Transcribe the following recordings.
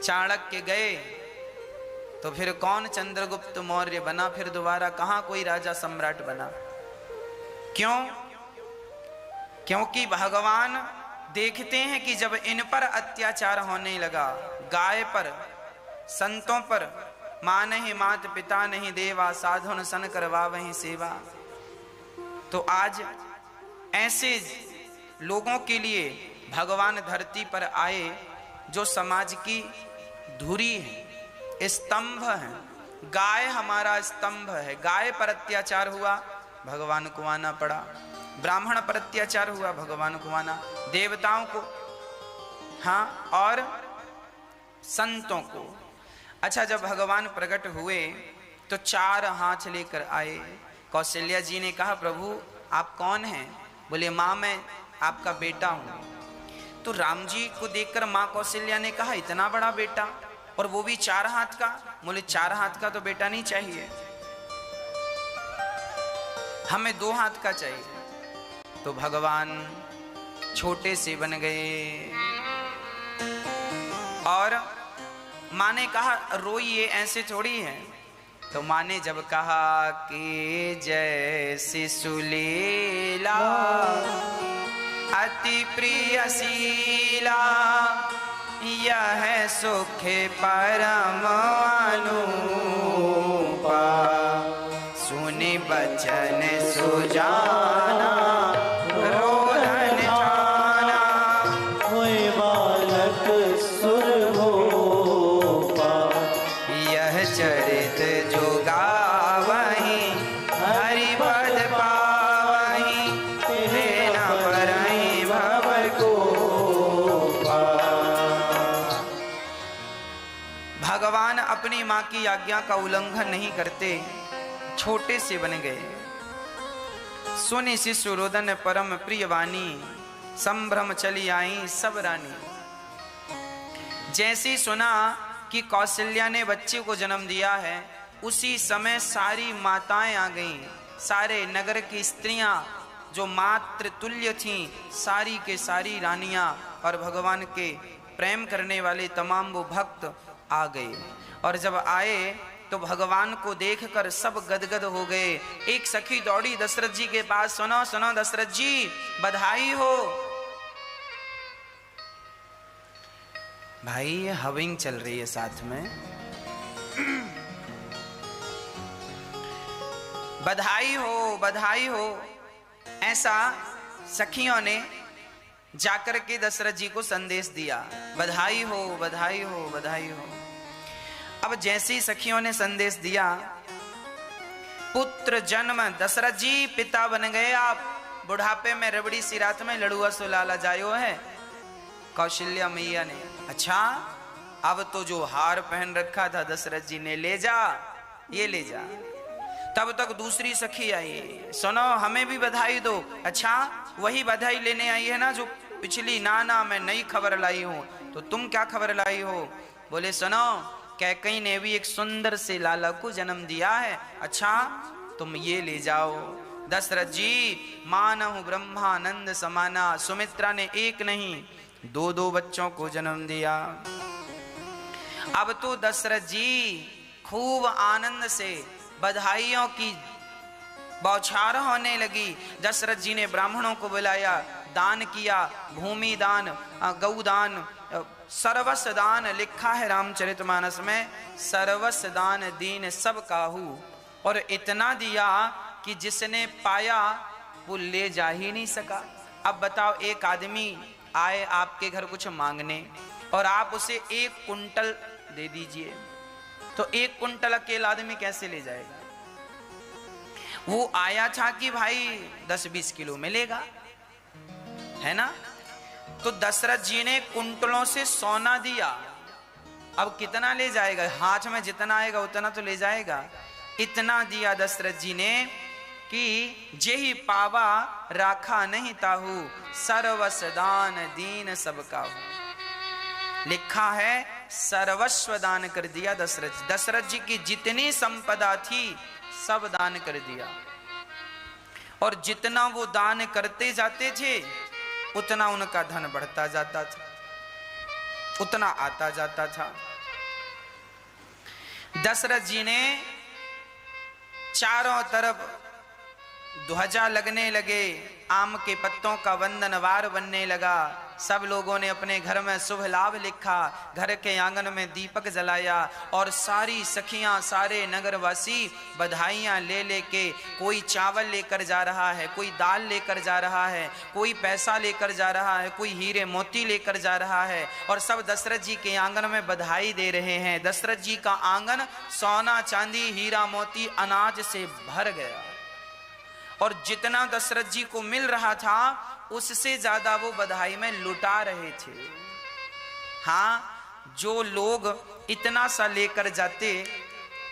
चाणक्य गए तो फिर कौन चंद्रगुप्त मौर्य बना, फिर दोबारा कहां कोई राजा सम्राट बना। क्यों? क्योंकि भगवान देखते हैं कि जब इन पर अत्याचार होने लगा, गाय पर, संतों पर, मां नहीं मात पिता नहीं देवा, साधुन सन करवा वहीं सेवा, तो आज ऐसे लोगों के लिए भगवान धरती पर आए जो समाज की धुरी है, स्तंभ है। गाय हमारा स्तंभ है। गाय पर अत्याचार हुआ, भगवान को आना पड़ा। ब्राह्मण पर अत्याचार हुआ, भगवान को आना। देवताओं को, हाँ, और संतों को। अच्छा, जब भगवान प्रकट हुए तो 4 हाथ लेकर आए। कौशल्या जी ने कहा, प्रभु आप कौन हैं? बोले, माँ मैं आपका बेटा हूं। तो राम जी को देखकर माँ कौशल्या ने कहा, इतना बड़ा बेटा, और वो भी 4 हाथ का? बोले 4 हाथ का तो बेटा नहीं चाहिए, हमें 2 हाथ का चाहिए। तो भगवान छोटे से बन गए और माँ ने कहा, रोइए, ऐसे थोड़ी है। तो माँ ने जब कहा कि जैसी सुलीला अति प्रिय शीला, यह सुख परम अनुपा, सुनि बचन सुजाना रोदन जाना, होए बालक सुरभूपा, यह चरित जो गावहीं हरि पद पावहीं, तेना परहीं भव कोपा। भगवान अपनी माँ की आज्ञा का उल्लंघन नहीं करते, छोटे से बन गए। सुनि शिशु रोदन परम प्रिय वाणी, संभ्रम चली आई सब रानी। जैसे सुना कि कौशल्या ने बच्चे को जन्म दिया है, उसी समय सारी माताएं आ गईं। सारे नगर की स्त्रियां जो मातृ तुल्य थीं, सारी के सारी रानियां और भगवान के प्रेम करने वाले तमाम वो भक्त आ गए। और जब आए तो भगवान को देखकर सब गदगद हो गए। एक सखी दौड़ी दशरथ जी के पास, सुनो सुनो दशरथ जी, बधाई हो। भाई हविंग चल रही है साथ में, बधाई हो बधाई हो। ऐसा सखियों ने जाकर के दशरथ जी को संदेश दिया, बधाई हो बधाई हो बधाई हो। अब जैसी सखियों ने संदेश दिया, पुत्र जन्म, दशरथ जी पिता बन गए आप, बुढ़ापे में रबड़ी सी रात में लड़ुआ सुलाला जायो है। कौशल्या मैया ने, अच्छा अब तो जो हार पहन रखा था दशरथ जी ने, ले जा, ये ले जा। तब तक दूसरी सखी आई, सुनो हमें भी बधाई दो। अच्छा वही बधाई लेने आई है ना जो पिछली? ना मैं नई खबर लाई हूं। तो तुम क्या खबर लाई हो? बोले सुनो, कैकई ने भी एक सुंदर से लाला को जन्म दिया है। अच्छा तुम ये ले जाओ। दशरथ जी मानहु ब्रह्मानंद समाना, सुमित्रा ने एक नहीं 2 बच्चों को जन्म दिया। अब तो दशरथ जी खूब आनंद से बधाइयों की बौछार होने लगी। दशरथ जी ने ब्राह्मणों को बुलाया, दान किया, भूमि दान, गौदान, सर्वस्व दान। लिखा है रामचरितमानस में, सर्वस्व दान दीन सब काहू। और इतना दिया कि जिसने पाया वो ले जा ही नहीं सका। अब बताओ, एक आदमी आए आपके घर कुछ मांगने और आप उसे 1 कुंटल दे दीजिए, तो 1 कुंटल अकेला आदमी कैसे ले जाएगा? वो आया था कि भाई 10-20 किलो मिलेगा, है ना? तो दशरथ जी ने कुंटलों से सोना दिया। अब कितना ले जाएगा? हाथ में जितना आएगा उतना तो ले जाएगा। इतना दिया दशरथ जी ने कि जेहि पावा राखा नहीं ताहू, सर्वस्व दान दीन सब काहू। लिखा है सर्वस्व दान कर दिया दशरथ। दशरथ जी की जितनी संपदा थी सब दान कर दिया। और जितना वो दान करते जाते थे उतना उनका धन बढ़ता जाता था। उतना आता जाता था। दशरथ जी ने चारों तरफ ध्वजा लगने लगे, आम के पत्तों का वंदनवार बनने लगा। सब लोगों ने अपने घर में शुभ लाभ लिखा, घर के आंगन में दीपक जलाया और सारी सखियां, सारे नगरवासी बधाइयां ले लेके, कोई चावल लेकर जा रहा है, कोई दाल लेकर जा रहा है, कोई पैसा लेकर जा रहा है, कोई हीरे मोती लेकर जा रहा है और सब दशरथ जी के आंगन में बधाई दे रहे हैं। दशरथ जी का आंगन सोना चांदी हीरा मोती अनाज से भर गया और जितना दशरथ जी को मिल रहा था उससे ज्यादा वो बधाई में लुटा रहे थे। हाँ, जो लोग इतना सा लेकर जाते,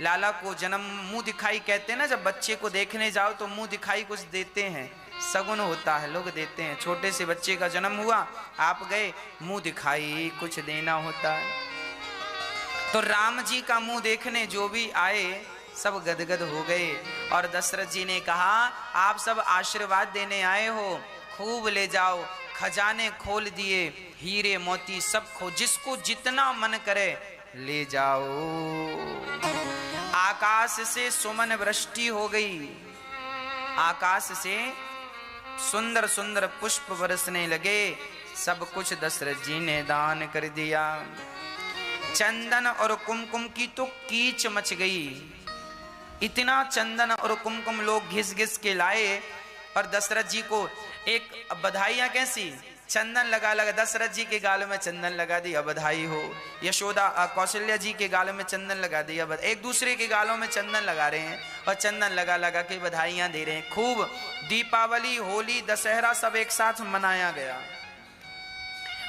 लाला को जन्म मुंह दिखाई कहते हैं ना, जब बच्चे को देखने जाओ तो मुंह दिखाई कुछ देते हैं, सगुन होता है, लोग देते हैं। छोटे से बच्चे का जन्म हुआ, आप गए, मुंह दिखाई कुछ देना होता है। तो राम जी का मुंह देखने जो भी आए सब गदगद हो गए और दशरथ जी ने कहा, आप सब आशीर्वाद देने आए हो, खूब ले जाओ। खजाने खोल दिए, हीरे मोती सब खो, जिसको जितना मन करे ले जाओ। आकाश से सुमन वृष्टि हो गई, आकाश से सुंदर सुंदर पुष्प बरसने लगे। सब कुछ दशरथ जी ने दान कर दिया। चंदन और कुमकुम की तो कीच मच गई। इतना चंदन और कुमकुम लोग घिस घिस के लाए और दशरथ जी को एक बधाइयां कैसी, चंदन लगा लगा, दशरथ जी के गाल में चंदन लगा दिया, बधाई हो। यशोदा कौशल्या जी के गाल में चंदन लगा दिया, एक दूसरे के गालों में चंदन लगा रहे हैं और चंदन लगा लगा के बधाइयां दे रहे हैं। खूब दीपावली, होली, दशहरा सब एक साथ मनाया गया।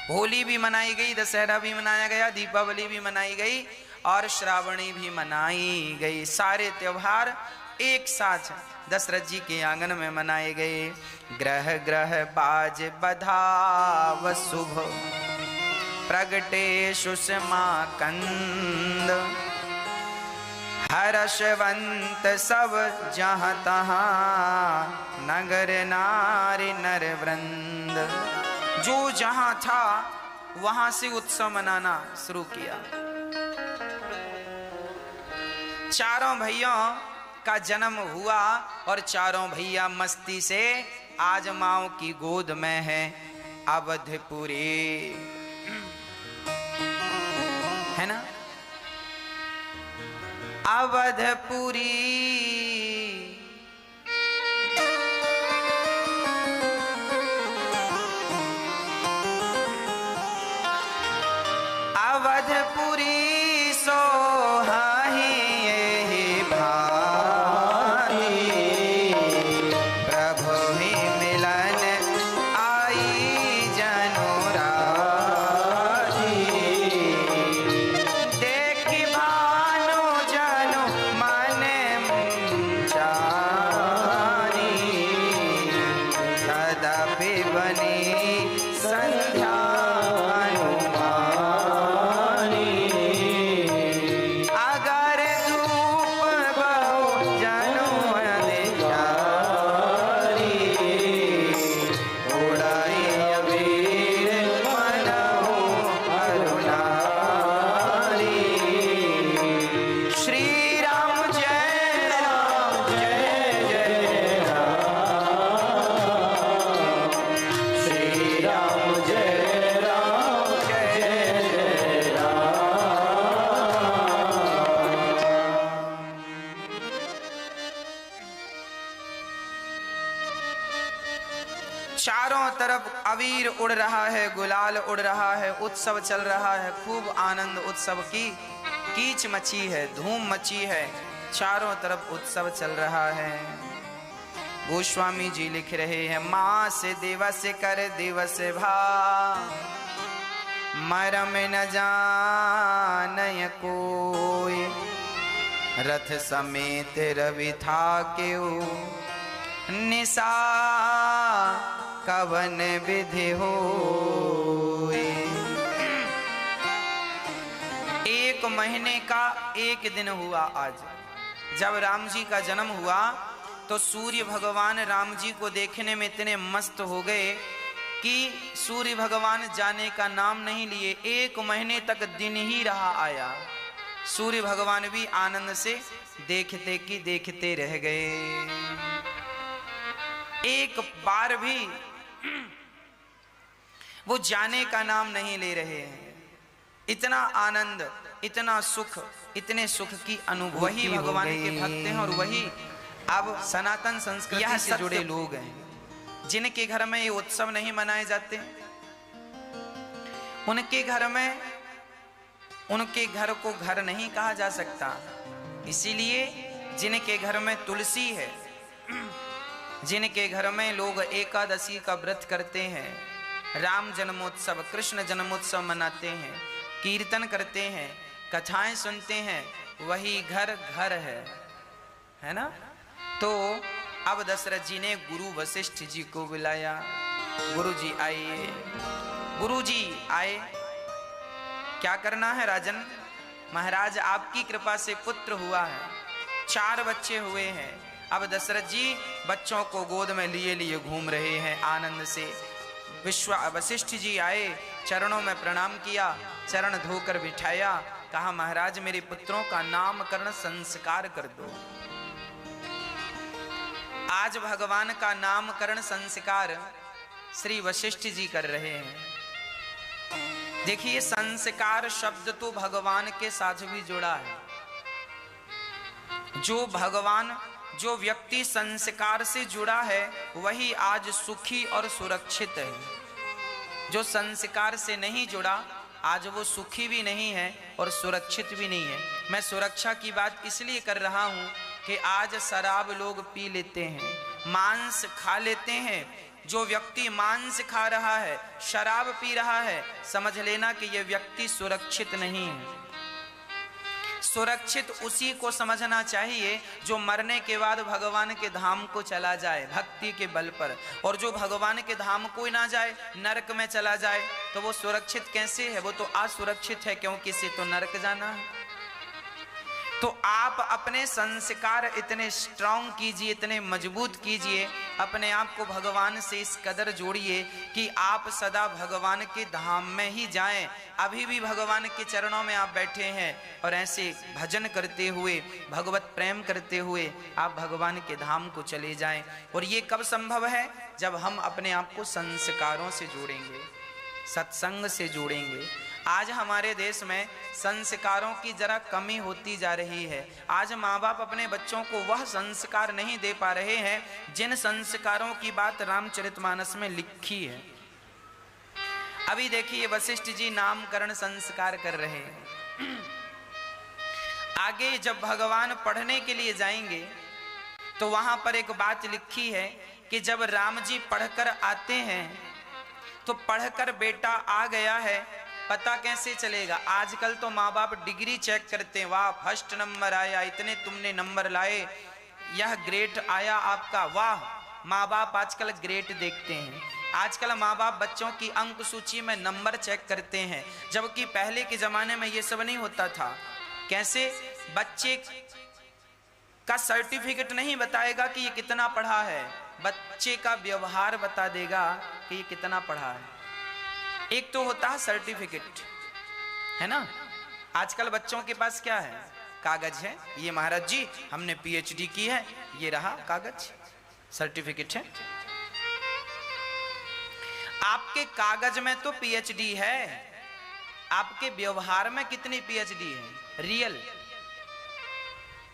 होली भी मनाई गई, दशहरा भी मनाया गया, दीपावली भी मनाई गई और श्रावणी भी मनाई गई। सारे त्योहार एक साथ दशरथ जी के आंगन में मनाए गए। ग्रह ग्रह बाज बधाव शुभ, प्रगटे सुषमा कंद, हर्षवंत सब जहाँ तहाँ, नगर नारी नर वृंद। जो जहाँ था वहां से उत्सव मनाना शुरू किया। चारों भैया का जन्म हुआ और चारों भैया मस्ती से आज माओ की गोद में है। अवधपुरी है ना, अवधपुरी अवधपुरी सोहाही अबीर उड़ रहा है, गुलाल उड़ रहा है, उत्सव चल रहा है, खूब आनंद उत्सव की कीच मची है, धूम मची है, चारों तरफ उत्सव चल रहा है। गोस्वामी जी लिख रहे हैं, माँ से दिवस कर दिवस भा, मरम न जानय कोई, रथ समेत रवि था क्यों, निशा कवन विधि हो। एक महीने का एक दिन हुआ आज। जब राम जी का जन्म हुआ तो सूर्य भगवान राम जी को देखने में इतने मस्त हो गए कि सूर्य भगवान जाने का नाम नहीं लिए, 1 महीने तक दिन ही रहा आया। सूर्य भगवान भी आनंद से देखते कि देखते रह गए, एक बार भी वो जाने का नाम नहीं ले रहे हैं। इतना आनंद, इतना सुख, इतने सुख की अनुभूति वही भगवान के भक्त हैं। और वही अब सनातन संस्कृति से जुड़े लोग हैं जिनके घर में ये उत्सव नहीं मनाए जाते, उनके घर में, उनके घर को घर नहीं कहा जा सकता। इसीलिए जिनके घर में तुलसी है, जिनके घर में लोग एकादशी का व्रत करते हैं, राम जन्मोत्सव, कृष्ण जन्मोत्सव मनाते हैं, कीर्तन करते हैं, कथाएं सुनते हैं, वही घर घर है ना। तो अब दशरथ जी ने गुरु वशिष्ठ जी को बुलाया। गुरु जी आइए, गुरु जी आए। क्या करना है राजन? महाराज आपकी कृपा से पुत्र हुआ है, 4 बच्चे हुए हैं। अब दशरथ जी बच्चों को गोद में लिए लिए घूम रहे हैं आनंद से। वशिष्ठ जी आए, चरणों में प्रणाम किया, चरण धोकर बिठाया, कहा महाराज मेरे पुत्रों का नामकरण संस्कार कर दो। आज भगवान का नामकरण संस्कार श्री वशिष्ठ जी कर रहे हैं। देखिए संस्कार शब्द तो भगवान के साथ भी जुड़ा है। जो भगवान, जो व्यक्ति संस्कार से जुड़ा है वही आज सुखी और सुरक्षित है। जो संस्कार से नहीं जुड़ा आज वो सुखी भी नहीं है और सुरक्षित भी नहीं है। मैं सुरक्षा की बात इसलिए कर रहा हूं कि आज शराब लोग पी लेते हैं, मांस खा लेते हैं। जो व्यक्ति मांस खा रहा है, शराब पी रहा है, समझ लेना कि यह व्यक्ति सुरक्षित नहीं है। सुरक्षित उसी को समझना चाहिए जो मरने के बाद भगवान के धाम को चला जाए भक्ति के बल पर, और जो भगवान के धाम को ना जाए, नरक में चला जाए, तो वो सुरक्षित कैसे है? वो तो असुरक्षित है, क्योंकि इसे तो नरक जाना है। तो आप अपने संस्कार इतने स्ट्रांग कीजिए, इतने मजबूत कीजिए, अपने आप को भगवान से इस कदर जोड़िए कि आप सदा भगवान के धाम में ही जाएं। अभी भी भगवान के चरणों में आप बैठे हैं और ऐसे भजन करते हुए, भगवत प्रेम करते हुए आप भगवान के धाम को चले जाएं। और ये कब संभव है? जब हम अपने आप को संस्कारों से जोड़ेंगे, सत्संग से जोड़ेंगे। आज हमारे देश में संस्कारों की जरा कमी होती जा रही है। आज माँ बाप अपने बच्चों को वह संस्कार नहीं दे पा रहे हैं जिन संस्कारों की बात रामचरितमानस में लिखी है। अभी देखिए वशिष्ठ जी नामकरण संस्कार कर रहे हैं। आगे जब भगवान पढ़ने के लिए जाएंगे तो वहां पर एक बात लिखी है कि जब राम जी पढ़कर आते हैं तो पढ़कर बेटा आ गया है, पता कैसे चलेगा? आजकल तो माँ बाप डिग्री चेक करते हैं, वाह फर्स्ट नंबर आया, इतने तुमने नंबर लाए, यह ग्रेड आया आपका, वाह। माँ बाप आजकल ग्रेड देखते हैं। आजकल माँ बाप बच्चों की अंक सूची में नंबर चेक करते हैं, जबकि पहले के जमाने में ये सब नहीं होता था। कैसे? बच्चे का सर्टिफिकेट नहीं बताएगा कि ये कितना पढ़ा है, बच्चे का व्यवहार बता देगा कि ये कितना पढ़ा है। एक तो होता है सर्टिफिकेट, है ना। आजकल बच्चों के पास क्या है? कागज है, ये महाराज जी हमने पीएचडी की है, ये रहा कागज, सर्टिफिकेट है। आपके कागज में तो पीएचडी है, आपके व्यवहार में कितनी पीएचडी है? रियल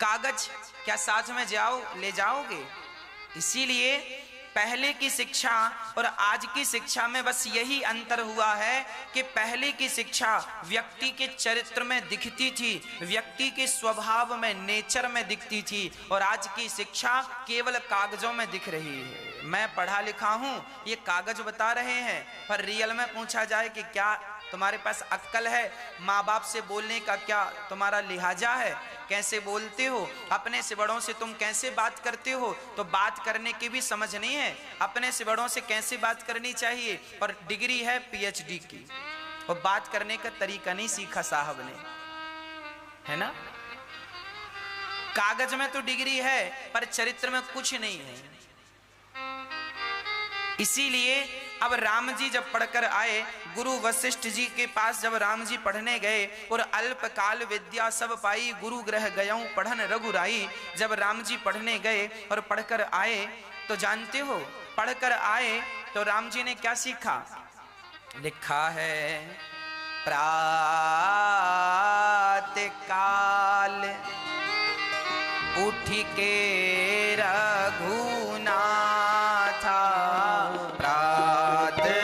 कागज क्या साथ में ले जाओगे? इसीलिए पहले की शिक्षा और आज की शिक्षा में बस यही अंतर हुआ है कि पहले की शिक्षा व्यक्ति के चरित्र में दिखती थी, व्यक्ति के स्वभाव में, नेचर में दिखती थी, और आज की शिक्षा केवल कागजों में दिख रही है। मैं पढ़ा लिखा हूं, ये कागज बता रहे हैं, पर रियल में पूछा जाए कि क्या तुम्हारे पास अक्ल है? माँ बाप से बोलने का क्या तुम्हारा लिहाजा है? कैसे बोलते हो? अपने से बड़ों से तुम कैसे बात करते हो? तो बात करने की भी समझ नहीं है, अपने से बड़ों से कैसे बात करनी चाहिए। और डिग्री है पीएचडी की, और बात करने का तरीका नहीं सीखा साहब ने, है ना। कागज में तो डिग्री है पर चरित्र में कुछ नहीं है। इसीलिए अब राम जी जब पढ़कर आए, गुरु वशिष्ठ जी के पास जब राम जी पढ़ने गए, और अल्पकाल विद्या सब पाई, गुरु ग्रह गयऊं पढ़न रघुराई। जब राम जी पढ़ने गए और पढ़कर आए, तो जानते हो पढ़कर आए तो राम जी ने क्या सीखा? लिखा है प्रातःकाल उठ के रघुनाथा, प्रातःकाल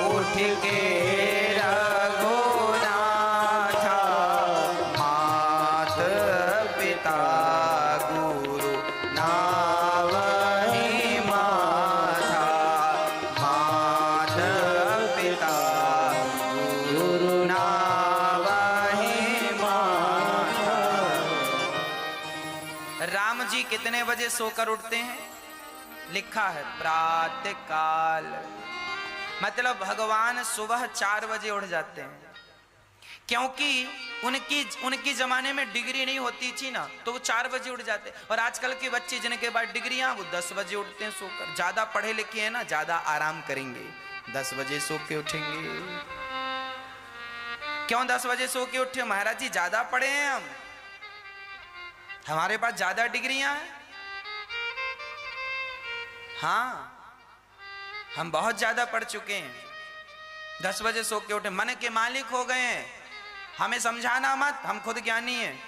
उठ के रघुनाथा, मात पिता गुरु नावहि माथा, मात पिता गुरु नावहि माथा। राम जी कितने बजे सोकर उठते हैं? लिखा है प्रातःकाल, मतलब भगवान सुबह 4 बजे उठ जाते हैं। क्योंकि उनकी जमाने में डिग्री नहीं होती थी ना, तो वो 4 बजे उठ जाते। और आजकल के बच्चे जिनके बाद डिग्रियां, वो 10 बजे उठते हैं सोकर। ज्यादा पढ़े लिखे हैं ना, ज्यादा आराम करेंगे, 10 बजे सो के उठेंगे। क्यों 10 बजे सो के उठे? महाराज जी ज्यादा पढ़े हैं, हमारे पास ज्यादा डिग्रियां हैं। हाँ, हम बहुत ज्यादा पढ़ चुके हैं। 10 बजे सो के उठे, मन के मालिक हो गए हैं। हमें समझाना मत, हम खुद ज्ञानी हैं,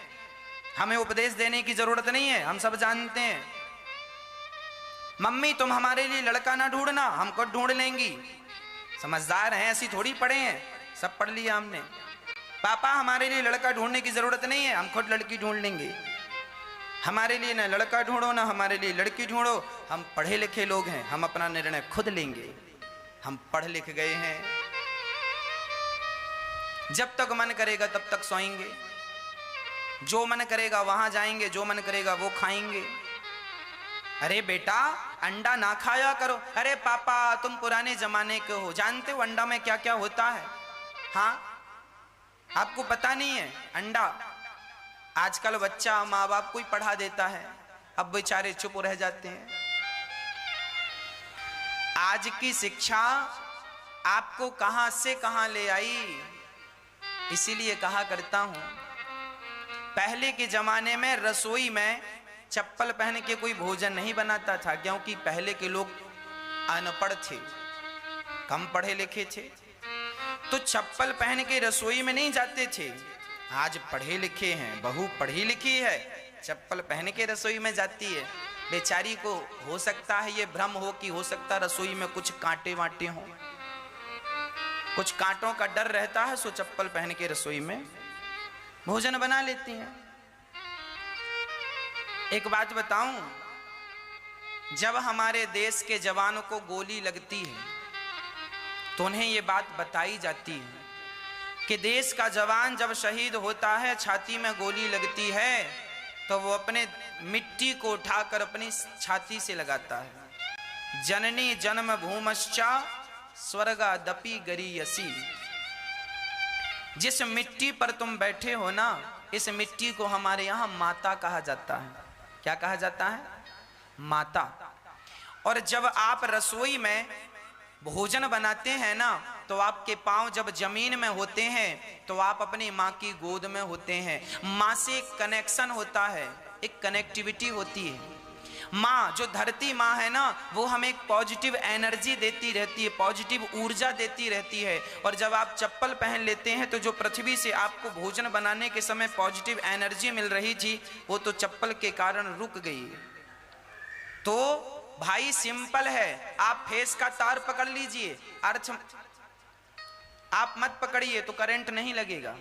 हमें उपदेश देने की जरूरत नहीं है, हम सब जानते हैं। मम्मी तुम हमारे लिए लड़का ना ढूंढना, हम खुद ढूंढ लेंगी, समझदार हैं, ऐसी थोड़ी पढ़े हैं, सब पढ़ लिया हमने। पापा हमारे लिए लड़का ढूंढने की जरूरत नहीं है, हम खुद लड़की ढूंढ लेंगे। हमारे लिए ना लड़का ढूंढो ना हमारे लिए लड़की ढूंढो, हम पढ़े लिखे लोग हैं, हम अपना निर्णय खुद लेंगे, हम पढ़ लिख गए हैं। जब तक मन करेगा तब तक सोएंगे, जो मन करेगा वहां जाएंगे, जो मन करेगा वो खाएंगे। अरे बेटा अंडा ना खाया करो। अरे पापा तुम पुराने जमाने के हो, जानते हो अंडा में क्या क्या होता है? हाँ, आपको पता नहीं है? अंडा आजकल बच्चा माँ बाप को ही पढ़ा देता है, अब बेचारे चुप रह जाते हैं। आज की शिक्षा आपको कहां से कहां ले आई। इसीलिए कहा करता हूं, पहले के जमाने में रसोई में चप्पल पहन के कोई भोजन नहीं बनाता था, क्योंकि पहले के लोग अनपढ़ थे, कम पढ़े लिखे थे, तो चप्पल पहन के रसोई में नहीं जाते थे। आज पढ़े लिखे हैं, बहू पढ़ी लिखी है, चप्पल पहन के रसोई में जाती है। बेचारी को हो सकता है ये भ्रम हो कि हो सकता रसोई में कुछ कांटे वाटे हों, कुछ कांटों का डर रहता है, सो चप्पल पहन के रसोई में भोजन बना लेती हैं। एक बात बताऊं, जब हमारे देश के जवानों को गोली लगती है तो उन्हें ये बात बताई जाती है कि देश का जवान जब शहीद होता है, छाती में गोली लगती है, तो वो अपने मिट्टी को उठाकर अपनी छाती से लगाता है। जननी जन्म भूमश्चा स्वर्गादपि गरीयसी। जिस मिट्टी पर तुम बैठे हो ना, इस मिट्टी को हमारे यहाँ माता कहा जाता है। क्या कहा जाता है? माता। और जब आप रसोई में भोजन बनाते हैं ना, तो आपके पांव जब जमीन में होते हैं तो आप अपनी माँ की गोद में होते हैं। माँ से एक कनेक्शन होता है, एक कनेक्टिविटी होती है। माँ जो धरती माँ है ना, वो हमें एक पॉजिटिव एनर्जी देती रहती है, पॉजिटिव ऊर्जा देती रहती है। और जब आप चप्पल पहन लेते हैं तो जो पृथ्वी से आपको भोजन बनाने के समय पॉजिटिव एनर्जी मिल रही थी, वो तो चप्पल के कारण रुक गई। तो भाई सिंपल है, आप फेस का तार पकड़ लीजिए, अर्थ आप मत पकड़िए तो करंट नहीं लगेगा,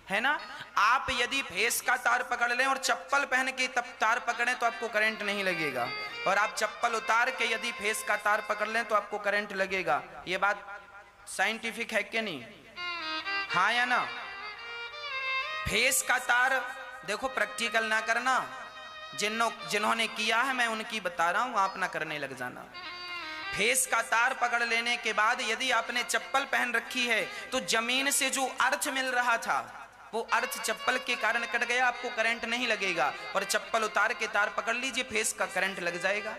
है ना। आप यदि फेस का तार पकड़ लें और चप्पल पहन के तब तार पकड़ें तो आपको करंट नहीं लगेगा, और आप चप्पल उतार के यदि फेस का तार पकड़ लें तो आपको करंट लगेगा। ये बात साइंटिफिक है कि नहीं? हाँ या ना? फेस का तार देखो, प्रैक्टिकल ना करना, जिन्होंने किया है मैं उनकी बता रहा हूं, आप ना करने लग जाना। फेस का तार पकड़ लेने के बाद यदि आपने चप्पल पहन रखी है तो जमीन से जो अर्थ मिल रहा था वो अर्थ चप्पल के कारण कट गया, आपको करंट नहीं लगेगा। और चप्पल उतार के तार पकड़ लीजिए, फेस का करंट लग जाएगा।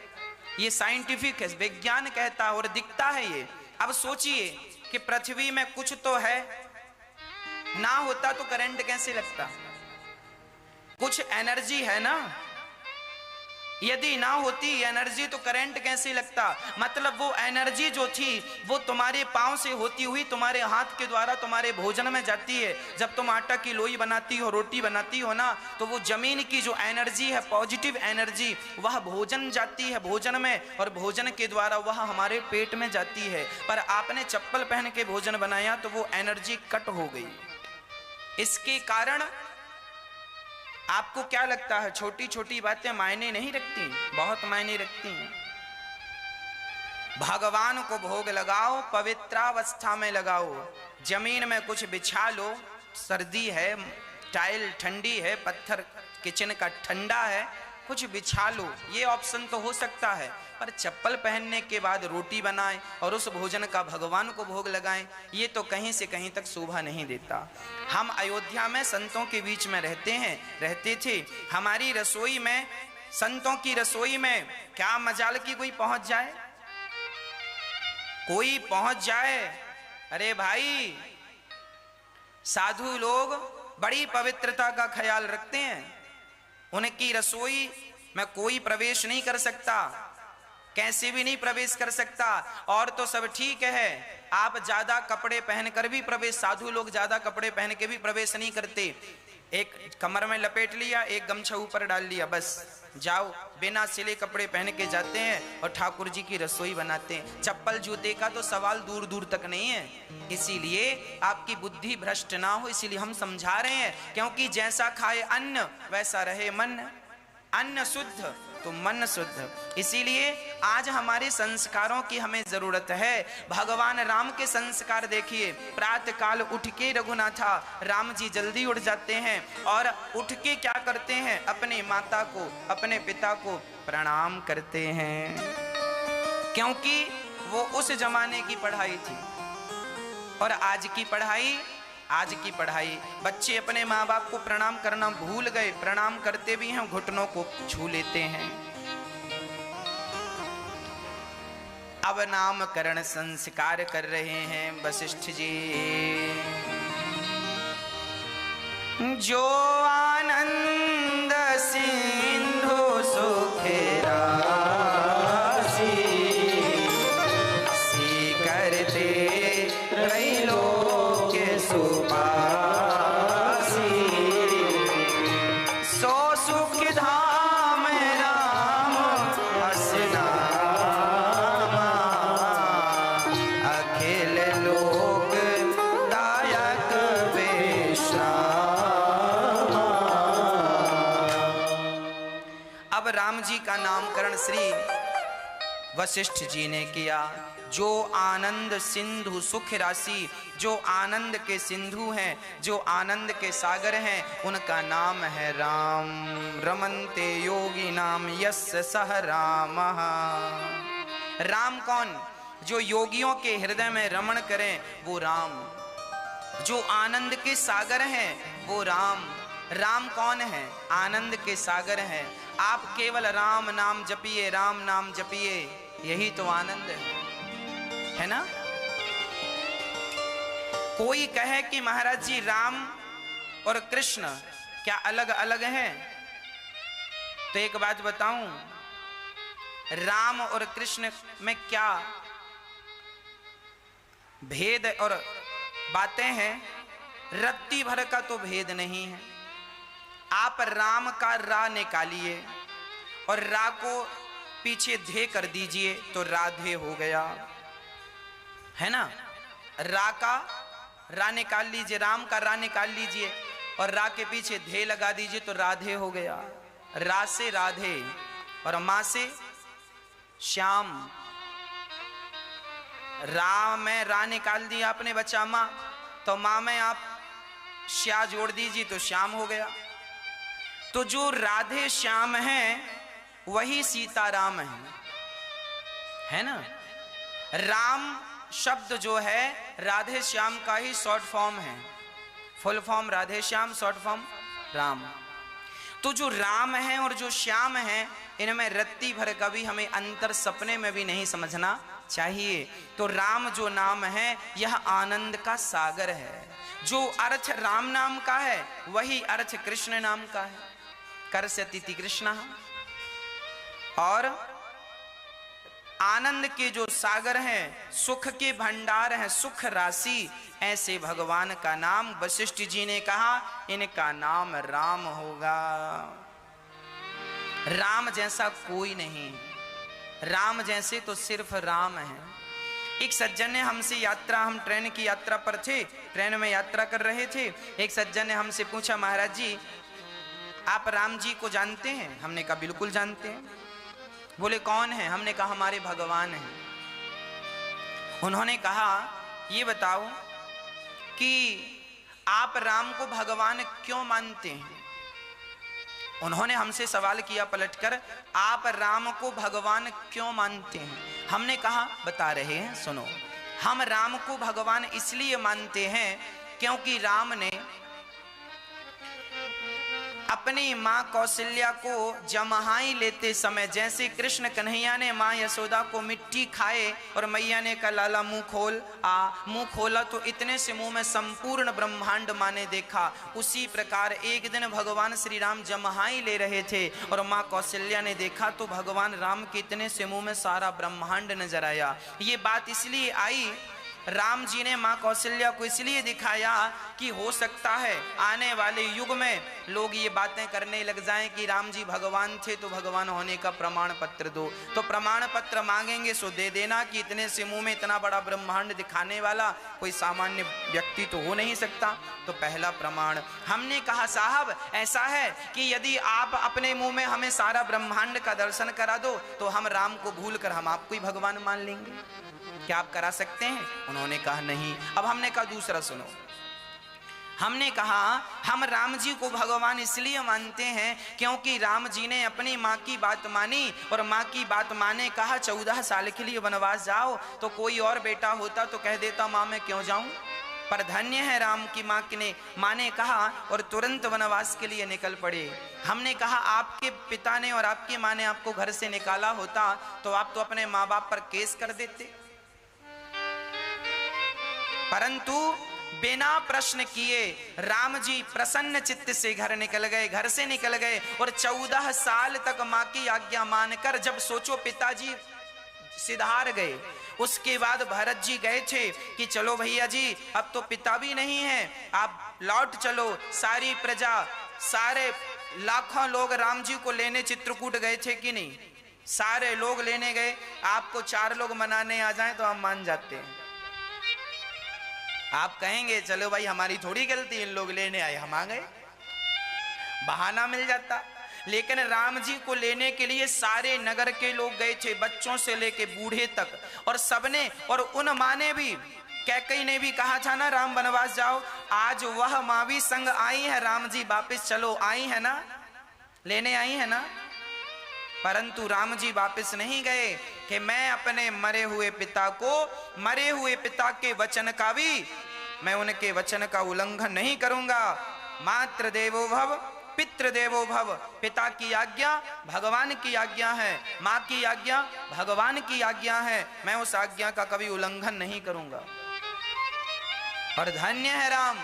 ये साइंटिफिक है, विज्ञान कहता है और दिखता है ये। अब सोचिए कि पृथ्वी में कुछ तो है, ना होता तो करंट कैसे लगता? कुछ एनर्जी है ना, यदि ना होती एनर्जी तो करंट कैसे लगता? मतलब वो एनर्जी जो थी वो तुम्हारे पांव से होती हुई तुम्हारे हाथ के द्वारा तुम्हारे भोजन में जाती है। जब तुम आटा की लोई बनाती हो, रोटी बनाती हो ना, तो वो जमीन की जो एनर्जी है, पॉजिटिव एनर्जी, वह भोजन जाती है भोजन में, और भोजन के द्वारा वह हमारे पेट में जाती है। पर आपने चप्पल पहन के भोजन बनाया तो वो एनर्जी कट हो गई। इसके कारण आपको क्या लगता है छोटी छोटी बातें मायने नहीं रखती? बहुत मायने रखती हैं। भगवान को भोग लगाओ, पवित्रावस्था में लगाओ, जमीन में कुछ बिछा लो, सर्दी है, टाइल ठंडी है, पत्थर किचन का ठंडा है, कुछ बिछा लो, ये ऑप्शन तो हो सकता है। पर चप्पल पहनने के बाद रोटी बनाएं और उस भोजन का भगवान को भोग लगाएं, ये तो कहीं से कहीं तक शोभा नहीं देता। हम अयोध्या में संतों के बीच में रहते थे। हमारी रसोई में, संतों की रसोई में क्या मजाल की कोई पहुंच जाए, कोई पहुंच जाए। अरे भाई, साधु लोग बड़ी पवित्रता का ख्याल रखते हैं, उनकी रसोई में कोई प्रवेश नहीं कर सकता, कैसे भी नहीं प्रवेश कर सकता। और तो सब ठीक है, आप ज्यादा कपड़े पहनकर भी प्रवेश, साधु लोग ज्यादा कपड़े पहन के भी प्रवेश नहीं करते। एक कमर में लपेट लिया, एक गमछा ऊपर डाल लिया, बस जाओ, बिना सिले कपड़े पहन के जाते हैं और ठाकुर जी की रसोई बनाते हैं। चप्पल जूते का तो सवाल दूर दूर तक नहीं है। इसीलिए आपकी बुद्धि भ्रष्ट ना हो, इसीलिए हम समझा रहे हैं, क्योंकि जैसा खाए अन्न वैसा रहे मन, अन्न शुद्ध तो मन शुद्ध। इसीलिए आज हमारे संस्कारों की हमें जरूरत है। भगवान राम के संस्कार देखिए, प्रातः काल उठ के रघुनाथा राम जी जल्दी उठ जाते हैं और उठ के क्या करते हैं, अपने माता को, अपने पिता को प्रणाम करते हैं, क्योंकि वो उस जमाने की पढ़ाई थी। और आज की पढ़ाई बच्चे अपने माँ बाप को प्रणाम करना भूल गए, प्रणाम करते भी हैं, घुटनों को छू लेते हैं। अब नामकरण संस्कार कर रहे हैं वशिष्ठ जी। जो आनंद सिंधु सुखेरा राम जी का नामकरण श्री वशिष्ठ जी ने किया। जो आनंद सिंधु सुख राशि, जो आनंद के सिंधु हैं, जो आनंद के सागर हैं, उनका नाम है राम। रमन्ते योगी नाम यस्य सह राम। राम कौन? जो योगियों के हृदय में रमण करें वो राम। जो आनंद के सागर हैं वो राम। राम कौन है? आनंद के सागर हैं। आप केवल राम नाम जपिए, राम नाम जपिए, यही तो आनंद है ना। कोई कहे कि महाराज जी राम और कृष्ण क्या अलग अलग हैं, तो एक बात बताऊं, राम और कृष्ण में क्या भेद और बातें हैं, रत्ती भर का तो भेद नहीं है। आप राम का रा निकालिए और रा को पीछे धे कर दीजिए तो राधे हो गया, है ना। रा का रा निकाल लीजिए, राम का रा निकाल लीजिए और रा के पीछे धे लगा दीजिए तो राधे हो गया। रा से राधे और मां से श्याम। रा में रा निकाल दिया आपने बच्चा मां, तो मां में आप श्या जोड़ दीजिए तो श्याम हो गया। तो जो राधे श्याम हैं वही सीताराम है ना। राम शब्द जो है राधे श्याम का ही शॉर्ट फॉर्म है, full form Radhe Shyam, short form Ram. तो जो राम है और जो श्याम है, इनमें रत्ती भर का भी हमें अंतर सपने में भी नहीं समझना चाहिए। तो राम जो नाम है यह आनंद का सागर है। जो अर्थ राम नाम का है वही अर्थ कृष्ण नाम का है। करस्यति कृष्ण। और आनंद के जो सागर हैं, सुख के भंडार हैं, सुख राशि, ऐसे भगवान का नाम वशिष्ठ जी ने कहा इनका नाम राम होगा। राम जैसा कोई नहीं, राम जैसे तो सिर्फ राम है। एक सज्जन ने हमसे यात्रा, हम ट्रेन की यात्रा पर थे, ट्रेन में यात्रा कर रहे थे। एक सज्जन ने हमसे पूछा, महाराज जी आप राम जी को जानते हैं? हमने कहा बिल्कुल जानते हैं। बोले कौन है? हमने कहा हमारे भगवान हैं। उन्होंने कहा ये बताओ कि आप राम को भगवान क्यों मानते हैं? उन्होंने हमसे सवाल किया पलटकर, आप राम को भगवान क्यों मानते हैं? हमने कहा बता रहे हैं, सुनो। हम राम को भगवान इसलिए मानते हैं क्योंकि राम ने अपनी माँ कौशल्या को जमहाई लेते समय, जैसे कृष्ण कन्हैया ने माँ यशोदा को मिट्टी खाए और मैया ने कहा लाला मुंह खोल, मुंह खोला तो इतने से मुंह में संपूर्ण ब्रह्मांड माँ ने देखा। उसी प्रकार एक दिन भगवान श्री राम जमहाई ले रहे थे और माँ कौशल्या ने देखा तो भगवान राम के इतने से मुंह में सारा ब्रह्मांड नजर आया। ये बात इसलिए आई, राम जी ने माँ कौशल्या को इसलिए दिखाया कि हो सकता है आने वाले युग में लोग ये बातें करने लग जाएं कि राम जी भगवान थे तो भगवान होने का प्रमाण पत्र दो। तो प्रमाण पत्र मांगेंगे सो दे देना कि इतने से मुंह में इतना बड़ा ब्रह्मांड दिखाने वाला कोई सामान्य व्यक्ति तो हो नहीं सकता। तो पहला प्रमाण हमने कहा साहब ऐसा है कि यदि आप अपने मुंह में हमें सारा ब्रह्मांड का दर्शन करा दो तो हम राम को भूल कर हम आपको ही भगवान मान लेंगे। क्या आप करा सकते हैं? उन्होंने कहा नहीं। अब हमने कहा दूसरा सुनो। हमने कहा हम राम जी को भगवान इसलिए मानते हैं क्योंकि राम जी ने अपनी माँ की बात मानी और माँ की बात माने कहा 14 साल के लिए वनवास जाओ। तो कोई और बेटा होता तो कह देता माँ मैं क्यों जाऊं, पर धन्य है राम की माँ ने कहा और तुरंत वनवास के लिए निकल पड़े। हमने कहा आपके पिता ने और आपकी माँ ने आपको घर से निकाला होता तो आप तो अपने माँ बाप पर केस कर देते, परंतु बिना प्रश्न किए राम जी प्रसन्न चित्त से घर निकल गए, घर से निकल गए और 14 साल तक माँ की आज्ञा मानकर, जब सोचो पिताजी सिधार गए, उसके बाद भरत जी गए थे कि चलो भैया जी अब तो पिता भी नहीं है, आप लौट चलो। सारी प्रजा, सारे लाखों लोग राम जी को लेने चित्रकूट गए थे कि नहीं? सारे लोग लेने गए। आपको 4 लोग मनाने आ जाएं तो हम मान जाते हैं। आप कहेंगे चलो भाई हमारी थोड़ी गलती, इन लोग लेने आए हम आ गए, बहाना मिल जाता। लेकिन राम जी को लेने के लिए सारे नगर के लोग गए थे, बच्चों से लेके बूढ़े तक, और सबने, और उन माँ ने भी, कैकेयी ने भी कहा था ना राम वनवास जाओ, आज वह माँ भी संग आई है, राम जी वापस चलो, आई है ना, लेने आई है ना। परंतु राम जी वापस नहीं गए कि मैं अपने मरे हुए पिता को, मरे हुए पिता के वचन का भी, मैं उनके वचन का उल्लंघन नहीं करूंगा। मातृ देवो भव पितृ देवो भव, पिता की आज्ञा भगवान की आज्ञा है, माँ की आज्ञा भगवान की आज्ञा है, मैं उस आज्ञा का कभी उल्लंघन नहीं करूंगा। और धन्य है राम।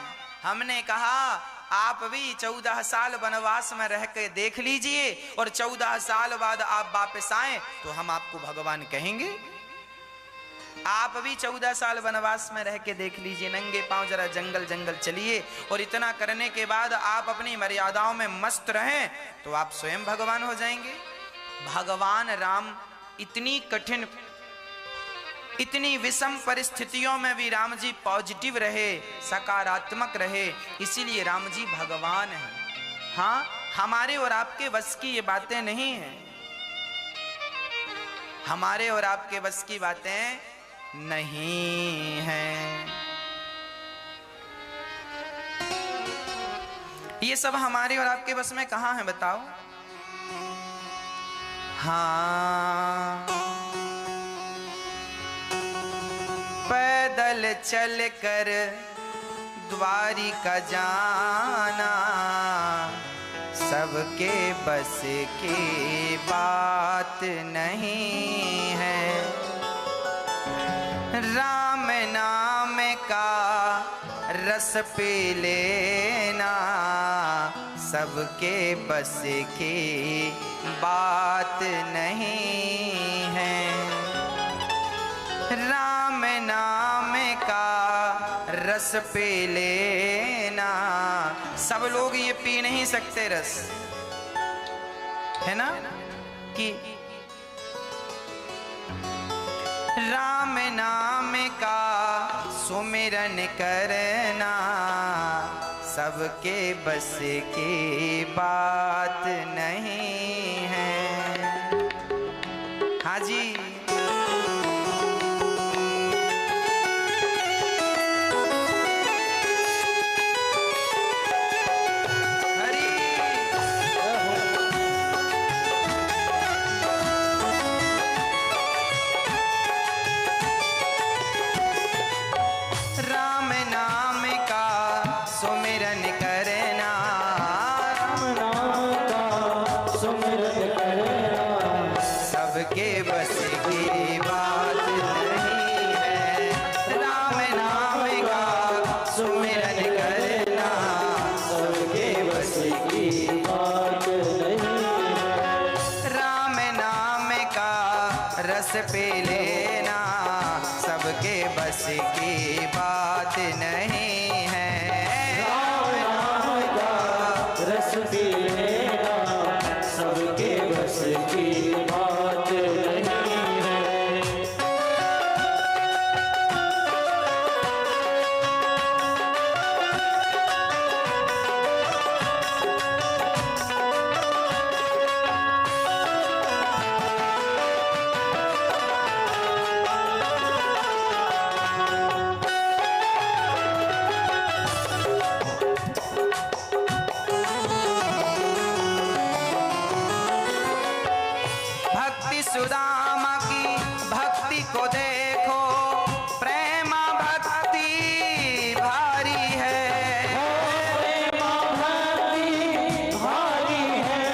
हमने कहा आप भी 14 साल वनवास में रह के देख लीजिए और 14 साल बाद आप वापस आए तो हम आपको भगवान कहेंगे। आप भी 14 साल वनवास में रह के देख लीजिए, नंगे पांव जरा जंगल जंगल चलिए और इतना करने के बाद आप अपनी मर्यादाओं में मस्त रहें तो आप स्वयं भगवान हो जाएंगे। भगवान राम इतनी कठिन, इतनी विषम परिस्थितियों में भी राम जी पॉजिटिव रहे, सकारात्मक रहे, इसीलिए राम जी भगवान हैं। हाँ, हमारे और आपके बस की ये बातें नहीं हैं, हमारे और आपके बस की बातें नहीं हैं। ये सब हमारे और आपके बस में कहाँ है बताओ? हाँ, पैदल चल कर द्वारिका जाना, सबके बस की बात नहीं है। राम नाम का रस पी लेना सबके बस की बात नहीं है। राम नाम का रस पी लेना, सब लोग ये पी नहीं सकते रस, है ना? कि राम नाम का सुमिरन करना सबके बस की बात नहीं है। हाँ जी, सबके बस की बात नहीं है। राम नाम का सुमिरन करना सबके बस की बात नहीं है। राम नाम का रस पी लेना सबके बस की बात नहीं है। राम नाम का रस पी लेना सबके बस की बात नहीं है। सुदामा की भक्ति को देखो, प्रेमा भक्ति भारी है। प्रेमा भक्ति भारी है।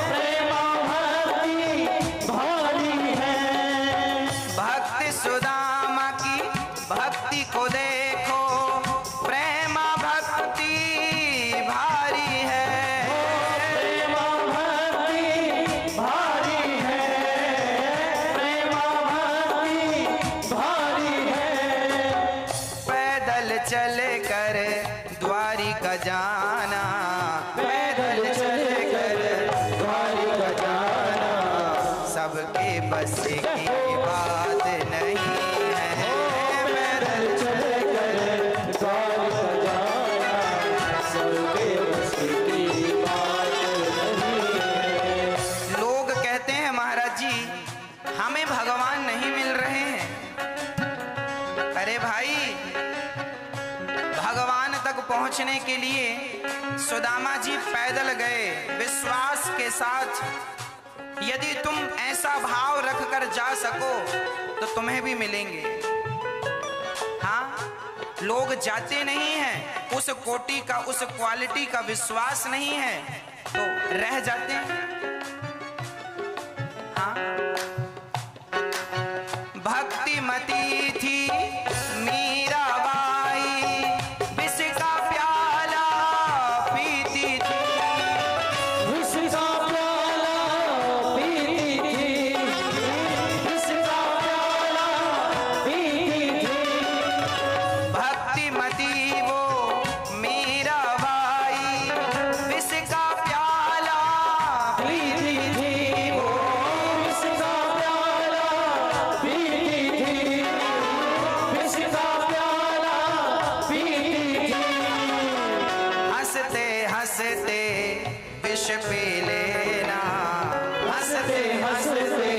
प्रेमा भक्ति भारी है। भक्ति सुदामा की भक्ति को देखो, प्रेमा भक्ति भारी है। चल कर द्वारिका जाना, पैदल चल कर द्वारिका जाना सबके बस की बात नहीं है। पैदल चल कर द्वारिका जाना सबके बस की बात नहीं है। लोग कहते हैं महाराज जी हमें भगवान नहीं मिल रहे हैं। अरे भाई, भगवान तक पहुंचने के लिए सुदामा जी पैदल गए विश्वास के साथ। यदि तुम ऐसा भाव रखकर जा सको तो तुम्हें भी मिलेंगे। हाँ, लोग जाते नहीं हैं, उस कोटि का उस क्वालिटी का विश्वास नहीं है तो रह जाते हैं। हाँ, भक्तिमती थी मीराबाई, विष का प्याला पीती थी। विष का प्याला पीती थी। विष का प्याला पीती थी। भक्तिमती वो मीराबाई, विष का प्याला पीती थी। वो विष का प्याला पीती थी। विष का प्याला पीती थी। हंसते हंसते विष पी लेना, हंसते हंसते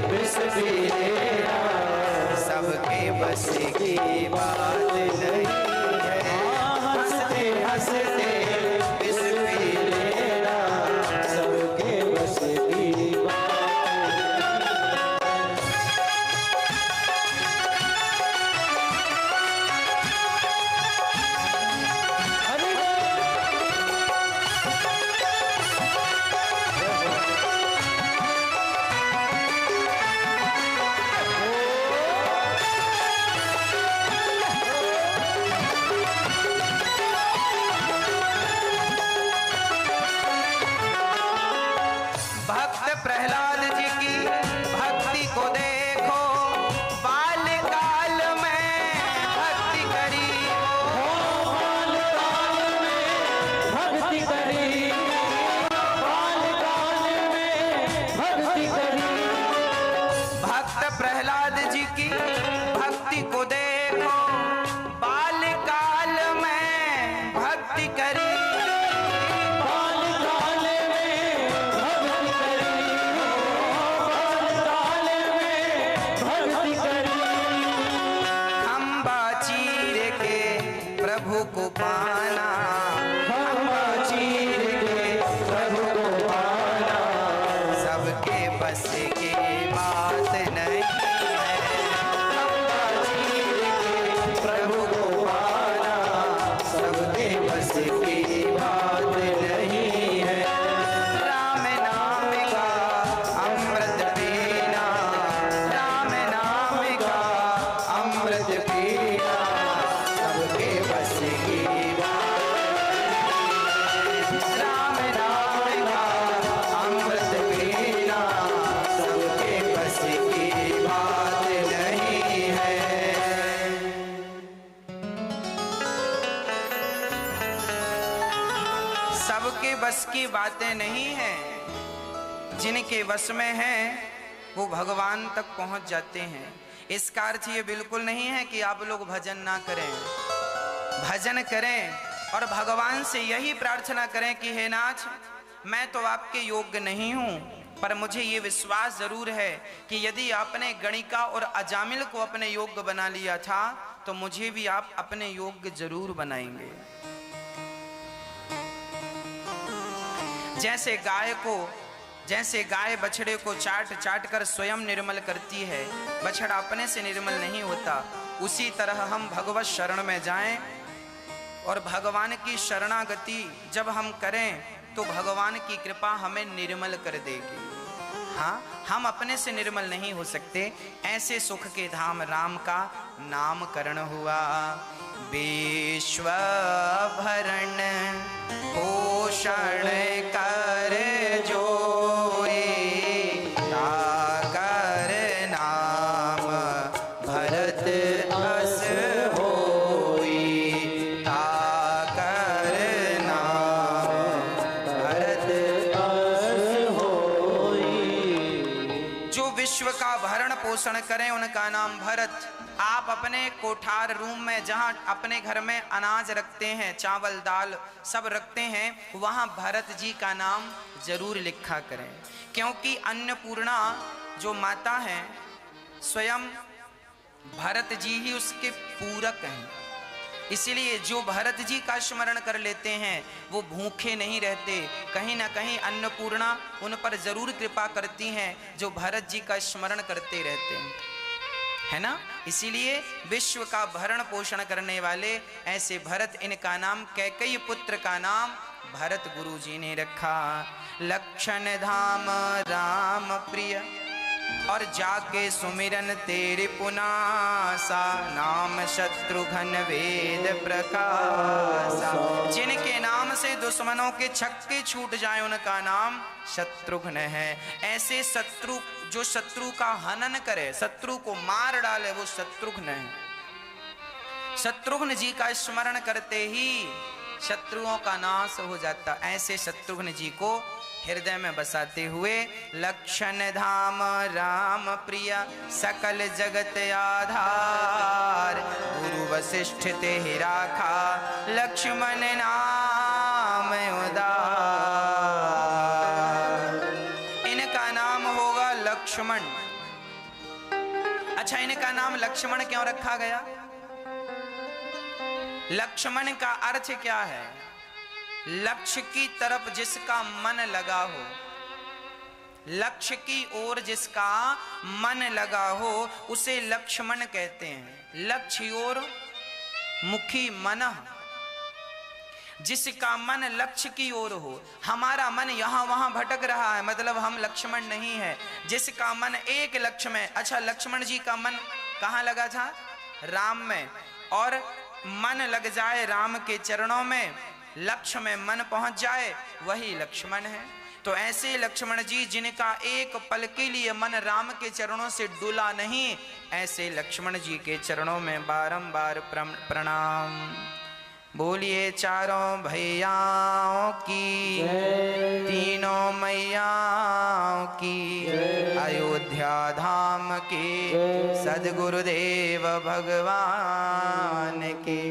विष पी लेना सबके बस की बात नहीं है। हंसते हंसते विष पी लेना सबके बस की बात नहीं है। करी, बाल ताल में भक्ति करी, बाल ताल में भक्ति करी। खंबा चीर के प्रभु को पाना, खंबा चीर के प्रभु को पाना, सबके बस की बात नहीं है। खंबा चीर के प्रभु को पाना, सबके बस की बात नहीं है। राम नाम का अमृत पीना, राम नाम का अमृत पीना, सबके बस की बात नहीं है। राम नाम का अमृत पीना, सबके बस की बात नहीं है। सबके बस की बातें नहीं हैं। जिनके बस में हैं वो भगवान तक पहुंच जाते हैं। इसका अर्थ ये बिल्कुल नहीं है कि आप लोग भजन ना करें, भजन करें और भगवान से यही प्रार्थना करें कि हे नाथ, मैं तो आपके योग्य नहीं हूं, पर मुझे ये विश्वास जरूर है कि यदि आपने गणिका और अजामिल को अपने योग्य बना लिया था तो मुझे भी आप अपने योग्य जरूर बनाएंगे। जैसे गाय बछड़े को चाट चाट कर स्वयं निर्मल करती है, बछड़ा अपने से निर्मल नहीं होता, उसी तरह हम भगवत शरण में जाएं और भगवान की शरणागति जब हम करें तो भगवान की कृपा हमें निर्मल कर देगी। हाँ, हम अपने से निर्मल नहीं हो सकते। ऐसे सुख के धाम राम का नामकरण हुआ। विश्व भरण पोषण कर जोई, ताकर नाम भरत अस होई, ताकर नाम भरत अस होई। जो विश्व का भरण पोषण करें उनका नाम भरत। आप अपने कोठार रूम में जहाँ अपने घर में अनाज रखते हैं, चावल दाल सब रखते हैं, वहाँ भरत जी का नाम जरूर लिखा करें, क्योंकि अन्नपूर्णा जो माता है स्वयं भरत जी ही उसके पूरक हैं। इसलिए जो भरत जी का स्मरण कर लेते हैं वो भूखे नहीं रहते। कहीं ना कहीं अन्नपूर्णा उन पर जरूर कृपा करती हैं जो भरत जी का स्मरण करते रहते हैं, है ना। इसीलिए विश्व का भरण पोषण करने वाले ऐसे भरत, इनका नाम कैकेयी पुत्र का नाम भरत गुरु जी ने रखा। लक्षण धाम राम प्रिय और जाके सुमिरन तेरे पुनासा, नाम शत्रुघ्न वेद प्रकाशा। जिनके नाम से दुश्मनों के छक्के छूट जाए उनका नाम शत्रुघ्न है। ऐसे शत्रु जो शत्रु का हनन करे, शत्रु को मार डाले, वो शत्रुघ्न है। शत्रुघ्न जी का स्मरण करते ही शत्रुओं का नाश हो जाता। ऐसे शत्रुघ्न जी को हृदय में बसाते हुए लक्षण धाम राम प्रिय सकल जगत आधार, गुरु वशिष्ठ ते ही राखा लक्ष्मण नाम उदार। इनका नाम होगा लक्ष्मण। अच्छा, इनका नाम लक्ष्मण क्यों रखा गया? लक्ष्मण का अर्थ क्या है? लक्ष्य की तरफ जिसका मन लगा हो, लक्ष्य की ओर जिसका मन लगा हो उसे लक्ष्मण कहते हैं। लक्ष्य ओर मुखी मन, जिसका मन लक्ष्य की ओर हो। हमारा मन यहां वहां भटक रहा है, मतलब हम लक्ष्मण नहीं है। जिसका मन एक लक्ष्य में। अच्छा, लक्ष्मण जी का मन कहां लगा था? राम में। और मन लग जाए राम के चरणों में, लक्ष्य में मन पहुंच जाए, वही लक्ष्मण है। तो ऐसे लक्ष्मण जी जिनका एक पल के लिए मन राम के चरणों से डुला नहीं, ऐसे लक्ष्मण जी के चरणों में बारंबार प्रणाम। बोलिए चारों भैयाओं की, तीनों मैयाओं की, अयोध्या धाम की, सद्गुरुदेव भगवान की।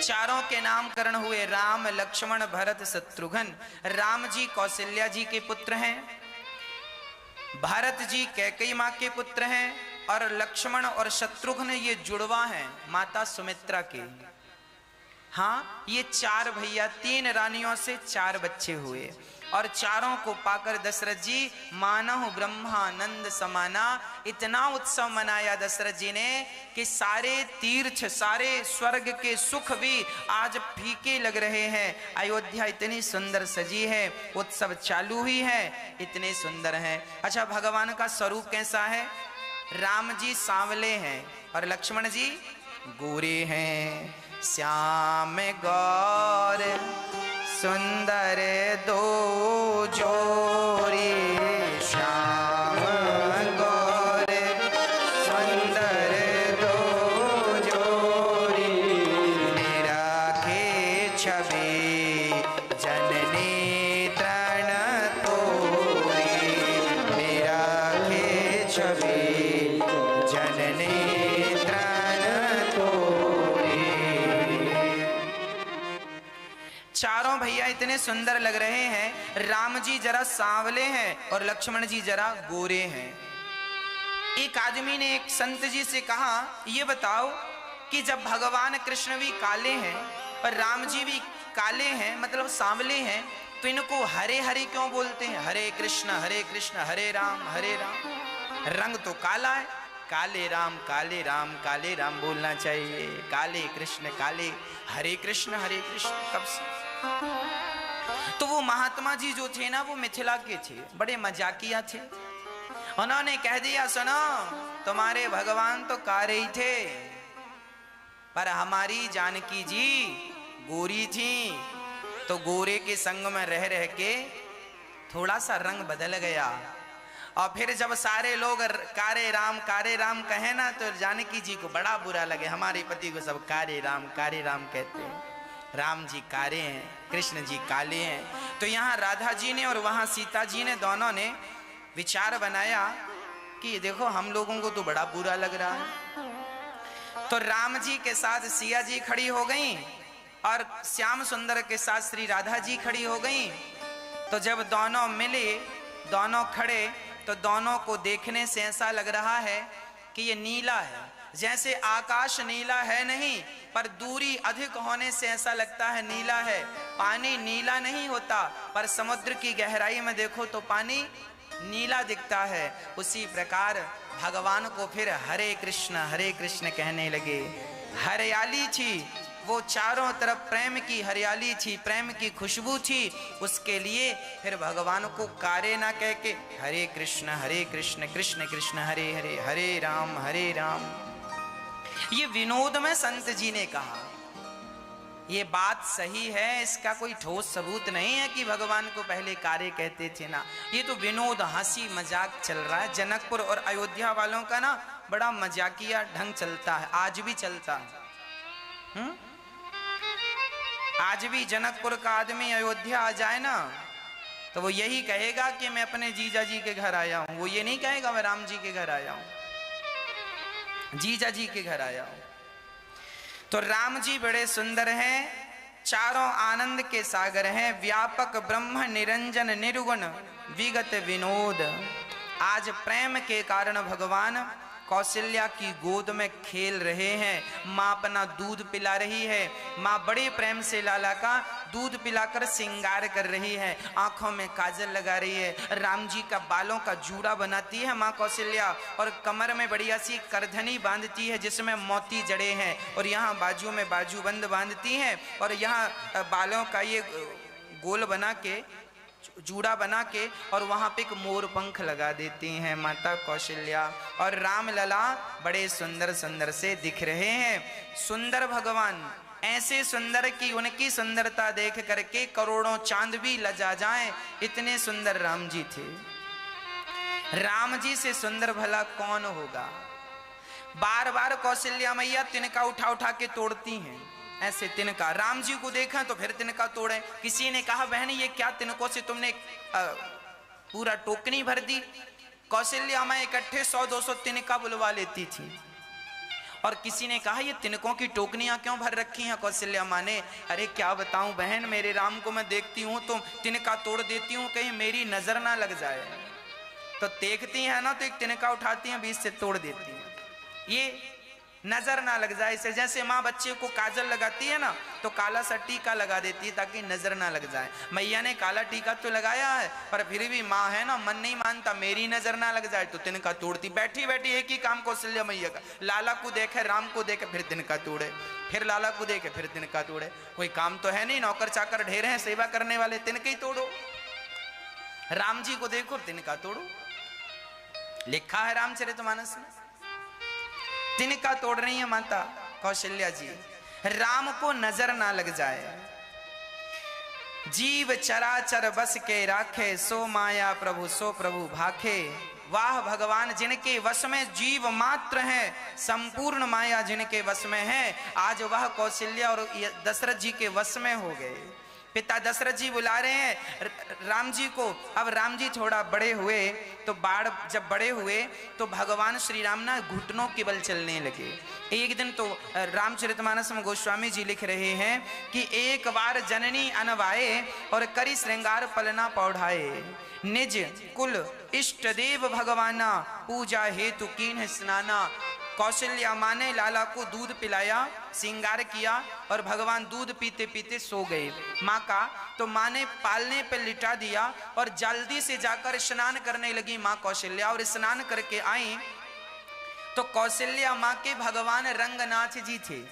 चारों के नामकरण हुए, राम लक्ष्मण भरत शत्रुघ्न। राम जी कौशल्या जी के पुत्र हैं, भरत जी कैकेयी माँ के पुत्र हैं, और लक्ष्मण और शत्रुघ्न ये जुड़वा हैं माता सुमित्रा के। हाँ, ये चार भैया, 3 रानियों से 4 बच्चे हुए, और चारों को पाकर दशरथ जी मानहु ब्रह्मानंद समाना, इतना उत्सव मनाया दशरथ जी ने कि सारे तीर्थ, सारे स्वर्ग के सुख भी आज फीके लग रहे हैं। अयोध्या इतनी सुंदर सजी है, उत्सव चालू ही है, इतने सुंदर है। अच्छा, भगवान का स्वरूप कैसा है? राम जी सांवले हैं और लक्ष्मण जी गोरे हैं। श्याम गौर सुंदर दो जोरी, श्याम गौर सुंदर दो जोरी, निराखे छवि जननी तृण तोरी, निराखे छवि जननी तृण तोरी। चारों भैया इतने सुंदर लग रहे हैं। राम जी जरा सांवले हैं और लक्ष्मण जी जरा गोरे हैं। एक आदमी ने एक संत जी से कहा, ये बताओ कि जब भगवान कृष्ण भी काले हैं और राम जी भी काले हैं, मतलब सांवले हैं, तो इनको हरे हरे क्यों बोलते हैं? हरे कृष्ण हरे राम हरे राम। रंग तो काला है, काले राम काले राम बोलना चाहिए। काले कृष्ण हरे कृष्ण कब से? तो वो महात्मा जी जो थे ना, वो मिथिला के थे, बड़े मजाकिया थे। उन्होंने कह दिया, सुनो, तुम्हारे भगवान तो काले ही थे, पर हमारी जानकी जी गोरी थी, तो गोरे के संग में रह रह के थोड़ा सा रंग बदल गया। और फिर जब सारे लोग कारे राम कहे ना, तो जानकी जी को बड़ा बुरा लगे। हमारे पति को सब कारे राम कहते हैं, राम जी कारे हैं, कृष्ण जी काले हैं। तो यहाँ राधा जी ने और वहाँ सीता जी ने, दोनों ने विचार बनाया कि देखो, हम लोगों को तो बड़ा बुरा लग रहा है। तो राम जी के साथ सिया जी खड़ी हो गई और श्याम सुंदर के साथ श्री राधा जी खड़ी हो गई। तो जब दोनों मिले, दोनों खड़े, तो दोनों को देखने से ऐसा लग रहा है कि ये नीला है। जैसे आकाश नीला है नहीं, पर दूरी अधिक होने से ऐसा लगता है नीला है। पानी नीला नहीं होता, पर समुद्र की गहराई में देखो तो पानी नीला दिखता है। उसी प्रकार भगवान को फिर हरे कृष्ण कहने लगे। हरियाली थी, वो चारों तरफ प्रेम की हरियाली थी, प्रेम की खुशबू थी। उसके लिए फिर भगवान को कारे ना कह के हरे कृष्ण कृष्ण कृष्ण हरे हरे, हरे राम। ये विनोद में संत जी ने कहा, ये बात सही है, इसका कोई ठोस सबूत नहीं है कि भगवान को पहले कारे कहते थे ना। ये तो विनोद, हंसी मजाक चल रहा है। जनकपुर और अयोध्या वालों का ना बड़ा मजाकिया ढंग चलता है, आज भी चलता है। आज भी जनकपुर का आदमी अयोध्या आ जाए ना, तो वो यही कहेगा कि मैं अपने जीजा जी के घर आया हूं। वो ये नहीं कहेगा मैं राम जी के घर आया हूं, जीजा जी के घर आया हूं। तो राम जी बड़े सुंदर हैं, चारों आनंद के सागर हैं, व्यापक ब्रह्म निरंजन निर्गुण विगत विनोद। आज प्रेम के कारण भगवान कौशल्या की गोद में खेल रहे हैं। माँ अपना दूध पिला रही है, माँ बड़े प्रेम से लाला का दूध पिलाकर श्रृंगार कर रही है, आंखों में काजल लगा रही है। राम जी का बालों का जूड़ा बनाती है माँ कौशल्या, और कमर में बढ़िया सी करधनी बांधती है जिसमें मोती जड़े हैं, और यहाँ बाजू में बाजूबंद बांधती है, और यहाँ बालों का ये गोल बना के, जूड़ा बना के, और वहां पे एक मोर पंख लगा देती हैं माता कौशल्या। और राम लला बड़े सुंदर सुंदर से दिख रहे हैं। सुंदर भगवान, ऐसे सुंदर कि उनकी सुंदरता देख करके करोड़ों चांद भी लजा जाएं, इतने सुंदर राम जी थे। राम जी से सुंदर भला कौन होगा? बार बार कौशल्या मैया तिनका उठा उठा के तोड़ती हैं, ऐसे तिनका। राम जी को देखा तो फिर तिनका तोड़े। किसी ने कहा, बहन ये क्या तिनकों से तुमने पूरा टोकनी भर दी? कौशल्या में इकट्ठे 100-200 तिनका बुलवा लेती थी, और किसी ने कहा ये तिनकों की टोकनियां क्यों भर रखी हैं कौशल्या माँ ने? अरे क्या बताऊं बहन, मेरे राम को मैं देखती हूं तो तिनका तोड़ देती हूं, कहीं मेरी नजर ना लग जाए। तो देखती है ना तो एक तिनका उठाती हैं, बीच से तोड़ देती हैं, ये नजर ना लग जाए। इसे जैसे माँ बच्चे को काजल लगाती है ना तो काला सा टीका लगा देती है ताकि नजर ना लग जाए। मैया ने काला टीका तो लगाया है पर फिर भी माँ है ना, मन नहीं मानता, मेरी नजर ना लग जाए, तो तिनका तोड़ती। बैठी बैठी एक ही काम कौशल्या मैया का, लाला को देखे, राम को देखे, फिर तिनका तोड़े, फिर लाला को देखे, फिर तिनका तोड़े। कोई काम तो है नहीं, नौकर चाकर ढेर हैं सेवा करने वाले, तिनके ही तोड़ो। राम जी को देखो, तिनका तोड़ो। लिखा है रामचरितमानस में, तिनका तोड़ रही है माता कौशल्या जी, राम को नजर ना लग जाए। जीव चराचर बस के राखे, सो माया प्रभु सो प्रभु भाखे। वाह भगवान, जिनके वश में जीव मात्र है, संपूर्ण माया जिनके वश में है, आज वह कौशल्या और दशरथ जी के वश में हो गए। पिता दशरथ जी बुला रहे हैं राम जी को। अब राम जी थोड़ा बड़े हुए तो जब बड़े हुए तो भगवान श्री राम ना घुटनों के बल चलने लगे। एक दिन तो रामचरितमानस में गोस्वामी जी लिख रहे हैं कि एक बार जननी अनवाए और करी श्रृंगार पलना पौढ़ाए, निज कुल इष्ट देव भगवाना, पूजा हेतु कीन्ह स्नाना। कौशल्या माँ ने लाला को दूध पिलाया, श्रृंगार किया और भगवान दूध पीते पीते सो गए। माँ का तो माँ ने पालने पर लिटा दिया और जल्दी से जाकर स्नान करने लगी माँ कौशल्या। और स्नान करके आई तो कौशल्या माँ के भगवान रंगनाथ जी थे।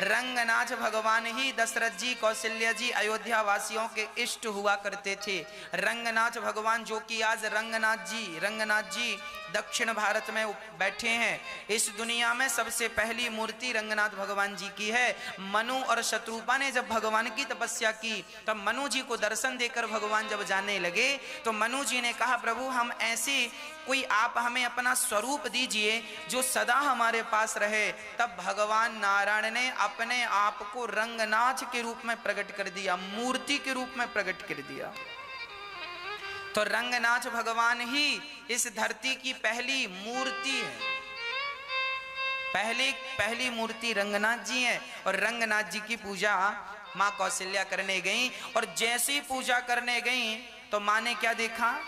रंगनाथ भगवान ही दशरथ जी, कौशल्या जी अयोध्या वासियों के इष्ट हुआ करते थे। रंगनाथ भगवान जो कि आज रंगनाथ जी दक्षिण भारत में बैठे हैं। इस दुनिया में सबसे पहली मूर्ति रंगनाथ भगवान जी की है। मनु और शत्रुपा ने जब भगवान की तपस्या की तब मनु जी को दर्शन देकर भगवान जब जाने लगे तो मनु जी ने कहा, प्रभु हम ऐसी कोई आप हमें अपना स्वरूप दीजिए जो सदा हमारे पास रहे। तब भगवान नारायण ने अपने आप को रंगनाथ के रूप में प्रकट कर दिया, मूर्ति के रूप में प्रकट कर दिया। तो रंगनाथ भगवान ही इस धरती की पहली मूर्ति है। पहली मूर्ति रंगनाथ जी है। और रंगनाथ जी की पूजा माँ कौशल्या करने गई और जैसी पूजा करने गई तो माँ ने क्या देखा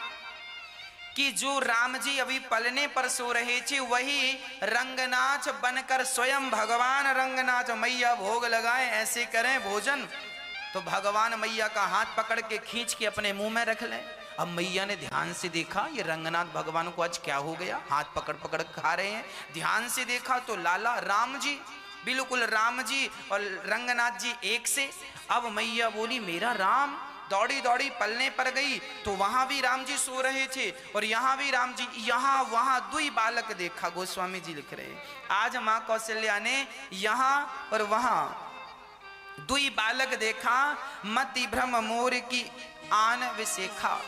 कि जो राम जी अभी पलने पर सो रहे थे वही रंगनाथ बनकर स्वयं भगवान रंगनाथ मैया भोग लगाए, ऐसे करें भोजन। तो भगवान मैया का हाथ पकड़ के खींच के अपने मुंह में रख लें। अब मैया ने ध्यान से देखा ये रंगनाथ भगवान को आज क्या हो गया, हाथ पकड़ पकड़ खा रहे हैं। ध्यान से देखा तो लाला राम जी, बिल्कुल राम जी और रंगनाथ जी एक से। अब मैया बोली मेरा राम, दौड़ी दौड़ी पलने पर गई तो वहां भी राम जी सो रहे थे और यहाँ भी राम जी, यहाँ वहां दुई बालक देखा। गोस्वामी जी लिख रहे हैं आज माँ कौशल्या ने यहाँ और वहां दुई बालक देखा, मति भ्रम मोर की आन विशेखा।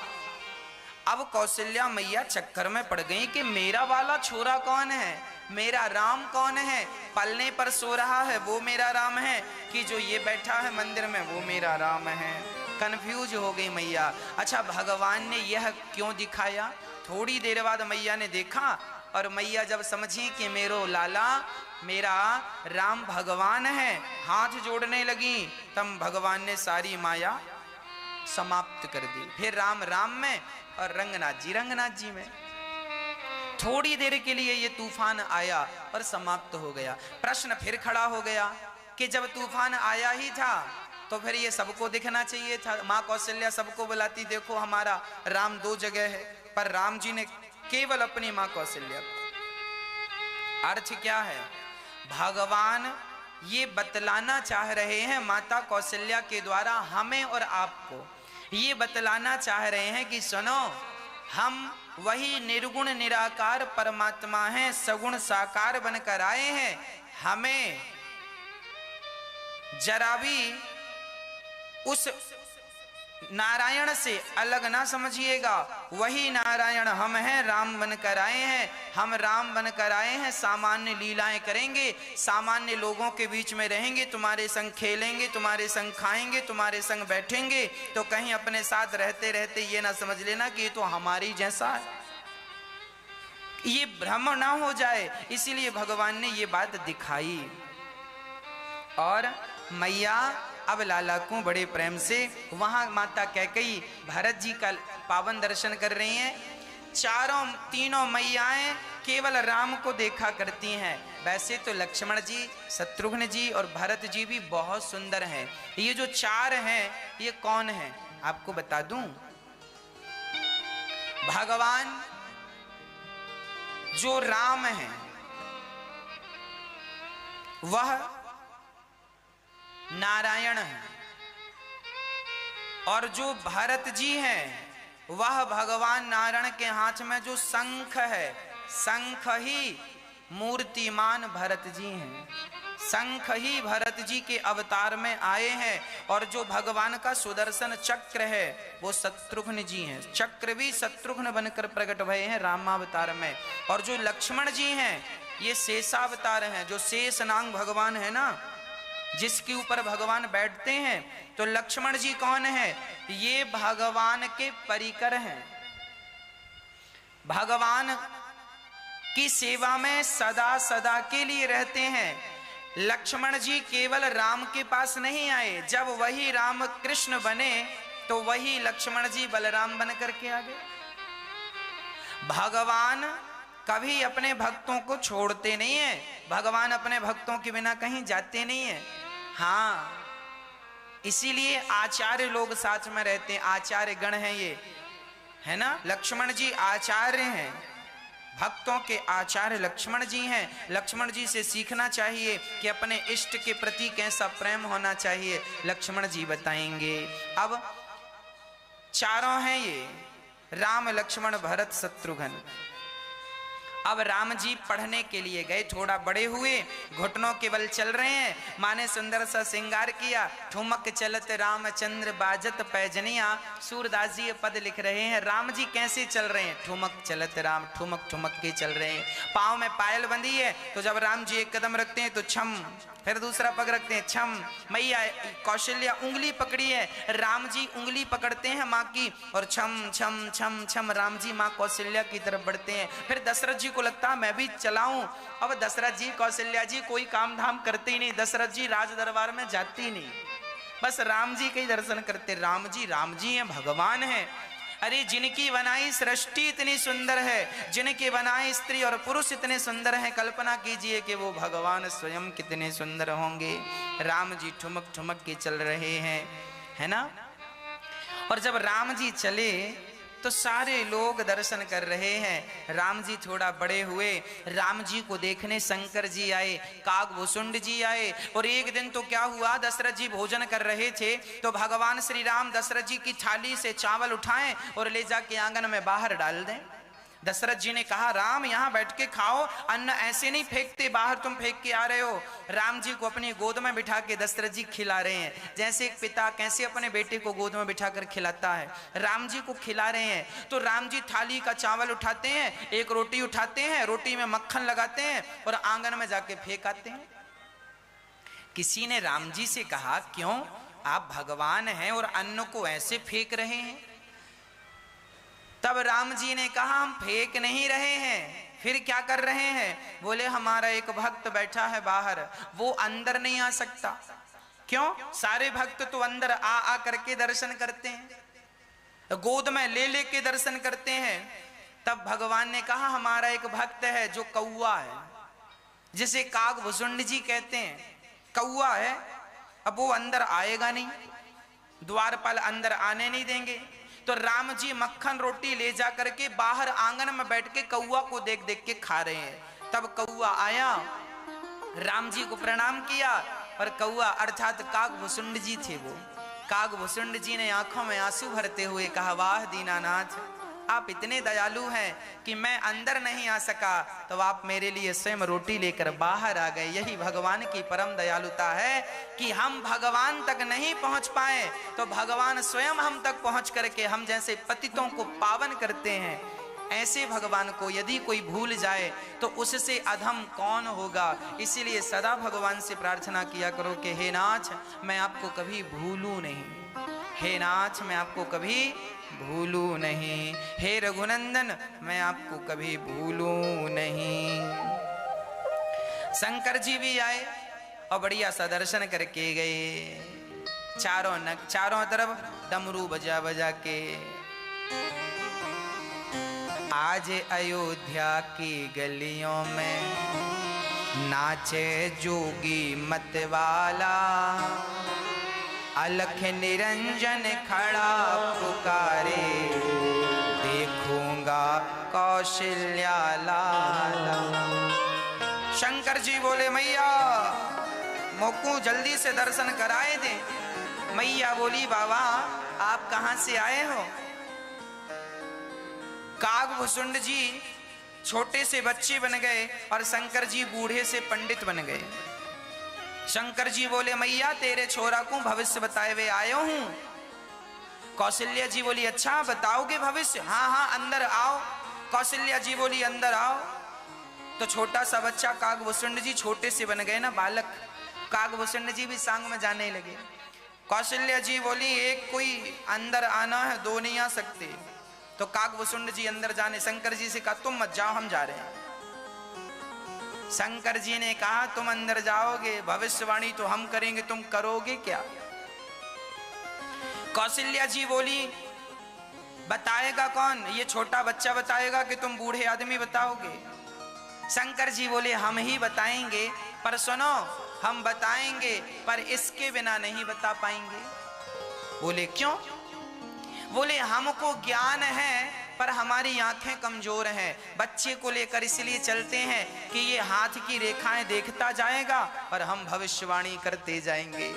अब कौशल्या मैया चक्कर में पड़ गई कि मेरा वाला छोरा कौन है, मेरा राम कौन है। पलने पर सो रहा है वो मेरा राम है कि जो ये बैठा है मंदिर में वो मेरा राम है। कंफ्यूज हो गई मैया। अच्छा भगवान ने यह क्यों दिखाया? थोड़ी देर बाद मैया ने देखा और मैया जब समझी कि मेरो लाला मेरा राम भगवान है, हाथ जोड़ने लगी, तब भगवान ने सारी माया समाप्त कर दी। फिर राम राम में और रंगनाथ जी में। थोड़ी देर के लिए ये तूफान आया और समाप्त हो गया। प्रश्न फिर खड़ा हो गया कि जब तूफान आया ही था तो फिर ये सबको दिखना चाहिए था। माँ कौशल्या सबको बुलाती, देखो हमारा राम दो जगह है, पर राम जी ने केवल अपनी माँ कौशल्या को। अर्थ क्या है? भगवान ये बतलाना चाह रहे हैं माता कौशल्या के द्वारा हमें और आपको, ये बतलाना चाह रहे हैं कि सुनो, हम वही निर्गुण निराकार परमात्मा हैं, सगुण साकार बनकर आए हैं। हमें जरा भी उस नारायण से अलग ना समझिएगा। वही नारायण हम हैं, राम बनकर आए हैं। हम राम बनकर आए हैं, सामान्य लीलाएं करेंगे, सामान्य लोगों के बीच में रहेंगे, तुम्हारे संग खेलेंगे, तुम्हारे संग खाएंगे, तुम्हारे संग बैठेंगे। तो कहीं अपने साथ रहते रहते ये ना समझ लेना कि ये तो हमारी जैसा है, ये भ्रम ना हो जाए, इसीलिए भगवान ने ये बात दिखाई। और मैया अब लाला को बड़े प्रेम से वहां माता कैकेयी भरत जी का पावन दर्शन कर रही हैं। तीनों मैयाएं केवल राम को देखा करती हैं। वैसे तो लक्ष्मण जी, शत्रुघ्न जी और भरत जी भी बहुत सुंदर हैं। ये जो चार हैं ये कौन हैं आपको बता दूं। भगवान जो राम है वह नारायण है, और जो भरत जी हैं वह भगवान नारायण के हाथ में जो शंख है, शंख ही मूर्तिमान भरत जी हैं। शंख ही भरत जी के अवतार में आए हैं। और जो भगवान का सुदर्शन चक्र है वो शत्रुघ्न जी हैं। चक्र भी शत्रुघ्न बनकर प्रकट भये हैं रामावतार में। और जो लक्ष्मण जी हैं ये शेषावतार हैं। जो शेषनाग भगवान है ना, जिसके ऊपर भगवान बैठते हैं, तो लक्ष्मण जी कौन है? ये भगवान के परिकर हैं। भगवान की सेवा में सदा सदा के लिए रहते हैं। लक्ष्मण जी केवल राम के पास नहीं आए, जब वही राम कृष्ण बने तो वही लक्ष्मण जी बलराम बन करके आ गए। भगवान कभी अपने भक्तों को छोड़ते नहीं है। भगवान अपने भक्तों के बिना कहीं जाते नहीं है। हाँ, इसीलिए आचार्य लोग साथ में रहते हैं। आचार्य गण हैं ये, है ना। लक्ष्मण जी आचार्य हैं, भक्तों के आचार्य लक्ष्मण जी हैं। लक्ष्मण जी से सीखना चाहिए कि अपने इष्ट के प्रति कैसा प्रेम होना चाहिए। लक्ष्मण जी बताएंगे। अब चारों हैं ये, राम लक्ष्मण भरत शत्रुघ्न। अब राम जी पढ़ने के लिए गए, थोड़ा बड़े हुए, घुटनों के बल चल रहे हैं। माँ ने सुंदर सा श्रृंगार किया। ठुमक चलत रामचंद्र बाजत पैजनिया। सूरदास जी ये पद लिख रहे हैं, राम जी कैसे चल रहे हैं? ठुमक चलत राम, ठुमक ठुमक के चल रहे हैं। पाँव में पायल बंधी है, तो जब राम जी एक कदम रखते हैं तो छम, फिर दूसरा पग रखते हैं छम। मैया कौशल्या उंगली पकड़ी है, राम जी उंगली पकड़ते हैं माँ की, और छम छम छम छम राम जी माँ कौशल्या की तरफ बढ़ते हैं। फिर दशरथ जी को लगता मैं भी चलाऊं। अब दशरथ जी कौशल्या जी कोई काम धाम करते ही नहीं। दशरथ जी राज दरबार में जाते ही नहीं, बस राम जी के ही दर्शन करते। राम जी हैं, भगवान हैं। अरे जिनकी बनाई सृष्टि इतनी सुंदर है, जिनके बनाए स्त्री और पुरुष इतने सुंदर हैं, कल्पना कीजिए कि वो भगवान स्वयं कितने सुंदर होंगे। राम जी ठुमक ठुमक के चल रहे हैं, है ना। और जब राम जी चले तो सारे लोग दर्शन कर रहे हैं। राम जी थोड़ा बड़े हुए, राम जी को देखने शंकर जी आए, काकभूषुंड जी आए। और एक दिन तो क्या हुआ, दशरथ जी भोजन कर रहे थे तो भगवान श्री राम दशरथ जी की थाली से चावल उठाएं और ले जाके आंगन में बाहर डाल दें। दशरथ जी ने कहा, राम यहाँ बैठ के खाओ, अन्न ऐसे नहीं फेंकते, बाहर तुम फेंक के आ रहे हो। राम जी को अपनी गोद में बिठा के दशरथ जी खिला रहे हैं, जैसे एक पिता कैसे अपने बेटे को गोद में बिठा कर खिलाता है, राम जी को खिला रहे हैं। तो राम जी थाली का चावल उठाते हैं, एक रोटी उठाते हैं, रोटी में मक्खन लगाते हैं और आंगन में जाके फेंक आते हैं। किसी ने राम जी से कहा, क्यों आप भगवान हैं और अन्न को ऐसे फेंक रहे हैं? तब राम जी ने कहा, हम फेंक नहीं रहे हैं, फिर क्या कर रहे हैं? बोले, हमारा एक भक्त बैठा है बाहर, वो अंदर नहीं आ सकता। क्यों? सारे भक्त तो अंदर आ करके दर्शन करते हैं, गोद में ले लेके दर्शन करते हैं। तब भगवान ने कहा, हमारा एक भक्त है जो कौआ है, जिसे काकभूषुंड जी कहते हैं, कौआ है। अब वो अंदर आएगा नहीं, द्वारपाल अंदर आने नहीं देंगे। तो राम जी मक्खन रोटी ले जा करके बाहर आंगन में बैठ के कौआ को देख देख के खा रहे हैं। तब कौआ आया, राम जी को प्रणाम किया, और कौआ अर्थात काकभूषुंड जी थे। वो काकभूषुंड जी ने आंखों में आंसू भरते हुए कहा, वाह दीनानाथ, आप इतने दयालु हैं कि मैं अंदर नहीं आ सका तो आप मेरे लिए स्वयं रोटी लेकर बाहर आ गए। यही भगवान की परम दयालुता है कि हम भगवान तक नहीं पहुंच पाए तो भगवान स्वयं हम तक पहुंच करके हम जैसे पतितों को पावन करते हैं। ऐसे भगवान को यदि कोई भूल जाए तो उससे अधम कौन होगा। इसीलिए सदा भगवान से प्रार्थना किया करो कि हे नाथ, मैं आपको कभी भूलूं नहीं, हे नाथ, मैं आपको कभी भूलूं नहीं, हे रघुनंदन मैं आपको कभी भूलूं नहीं। शंकर जी भी आए और बढ़िया सा दर्शन करके गए। चारों तरफ डमरू बजा बजा के आज अयोध्या की गलियों में नाचे जोगी मतवाला, अलख निरंजन खड़ा पुकारे देखूंगा कौशल्या लाला। शंकर जी बोले मैया मोकू जल्दी से दर्शन कराए दे। मैया बोली बाबा आप कहां से आए हो? कागभूषुंड जी छोटे से बच्चे बन गए और शंकर जी बूढ़े से पंडित बन गए। शंकर जी बोले मैया तेरे छोरा को भविष्य बताए हुए आयो हूं। कौशल्या जी बोली अच्छा बताओगे भविष्य? हाँ हाँ अंदर आओ। कौशल्या जी बोली अंदर आओ। तो छोटा सा बच्चा कागभूषुंड जी छोटे से बन गए ना बालक, कागभूषुंड जी भी सांग में जाने लगे। कौशल्या जी बोली एक कोई अंदर आना है, दो नहीं आ सकते। तो कागभूषुंड जी अंदर जाने, शंकर जी से कहा तुम मत जाओ हम जा रहे हैं। शंकर जी ने कहा तुम अंदर जाओगे भविष्यवाणी तो हम करेंगे, तुम करोगे क्या? कौशल्या जी बोली बताएगा कौन? ये छोटा बच्चा बताएगा कि तुम बूढ़े आदमी बताओगे? शंकर जी बोले हम ही बताएंगे, पर सुनो हम बताएंगे पर इसके बिना नहीं बता पाएंगे। बोले क्यों? बोले हमको ज्ञान है पर हमारी आंखें कमजोर हैं। बच्चे को लेकर इसलिए चलते हैं कि ये हाथ की रेखाएं देखता जाएगा और हम भविष्यवाणी करते जाएंगे।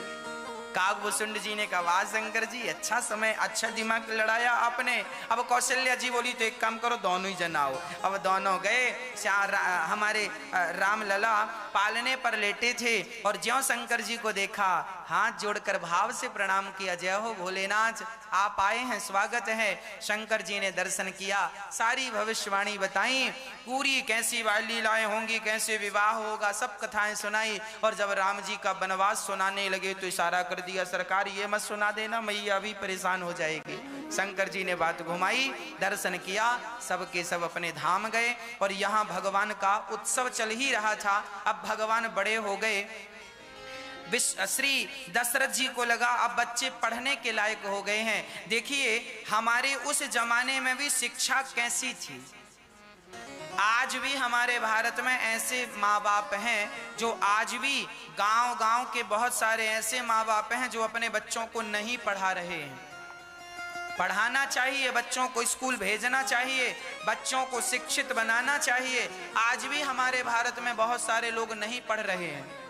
कागभूषुंड जी ने कहा वाह शंकर जी अच्छा समय अच्छा दिमाग लड़ाया आपने। अब कौशल्या जी बोली तो एक काम करो दोनों ही जन आओ। अब दोनों गए। हमारे राम लला पालने पर लेटे थे और ज्यों शंकर जी को देखा हाथ जोड़कर भाव से प्रणाम किया, जय हो भोलेनाथ आप आए हैं स्वागत है। शंकर जी ने दर्शन किया, सारी भविष्यवाणी बताई, पूरी कैसी लीलाएं होंगी, कैसे विवाह होगा, सब कथाएं सुनाई। और जब राम जी का वनवास सुनाने लगे तो इशारा कर दिया सरकार ये मत सुना देना मैया अभी परेशान हो जाएगी। शंकर जी ने बात घुमाई, दर्शन किया, सबके सब अपने धाम गए। और यहाँ भगवान का उत्सव चल ही रहा था। अब भगवान बड़े हो गए। श्री दशरथ जी को लगा अब बच्चे पढ़ने के लायक हो गए हैं। देखिए हमारे उस जमाने में भी शिक्षा कैसी थी। आज भी हमारे भारत में ऐसे माँ बाप हैं जो आज भी गांव-गांव के बहुत सारे ऐसे माँ बाप हैं जो अपने बच्चों को नहीं पढ़ा रहे हैं। पढ़ाना चाहिए, बच्चों को स्कूल भेजना चाहिए, बच्चों को शिक्षित बनाना चाहिए। आज भी हमारे भारत में बहुत सारे लोग नहीं पढ़ रहे हैं।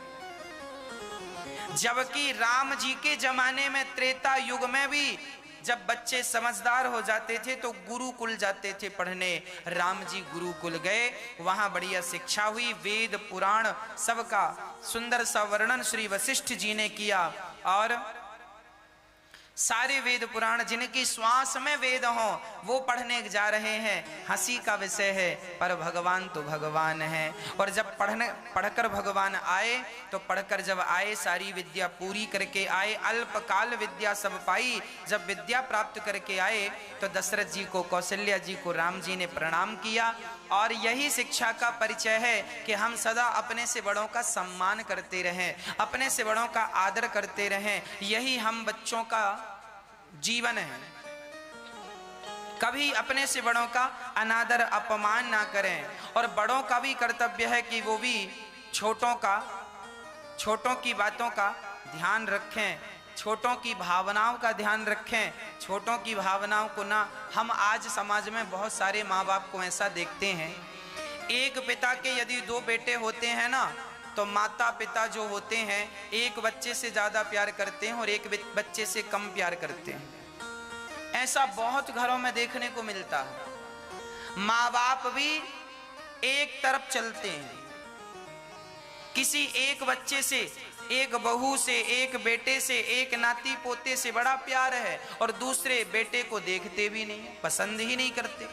जबकि राम जी के जमाने में त्रेता युग में भी जब बच्चे समझदार हो जाते थे तो गुरुकुल जाते थे पढ़ने। राम जी गुरुकुल गए, वहां बढ़िया शिक्षा हुई, वेद पुराण सबका सुंदर सा वर्णन श्री वशिष्ठ जी ने किया। और सारे वेद पुराण जिनकी श्वास में वेद हों वो पढ़ने जा रहे हैं। हंसी का विषय है पर भगवान तो भगवान है। और जब पढ़कर भगवान आए तो पढ़कर जब आए सारी विद्या पूरी करके आए, अल्पकाल विद्या सब पाई। जब विद्या प्राप्त करके आए तो दशरथ जी को कौशल्या जी को राम जी ने प्रणाम किया। और यही शिक्षा का परिचय है कि हम सदा अपने से बड़ों का सम्मान करते रहें, अपने से बड़ों का आदर करते रहें। यही हम बच्चों का जीवन है। कभी अपने से बड़ों का अनादर अपमान ना करें। और बड़ों का भी कर्तव्य है कि वो भी छोटों की बातों का ध्यान रखें, छोटों की भावनाओं का ध्यान रखें। छोटों की भावनाओं को ना, हम आज समाज में बहुत सारे माँ बाप को ऐसा देखते हैं, एक पिता के यदि दो बेटे होते हैं ना तो माता पिता जो होते हैं एक बच्चे से ज्यादा प्यार करते हैं और एक बच्चे से कम प्यार करते हैं। ऐसा बहुत घरों में देखने को मिलता है। माँ बाप भी एक तरफ चलते हैं, किसी एक बच्चे से, एक बहू से, एक बेटे से, एक नाती पोते से बड़ा प्यार है और दूसरे बेटे को देखते भी नहीं, पसंद ही नहीं करते।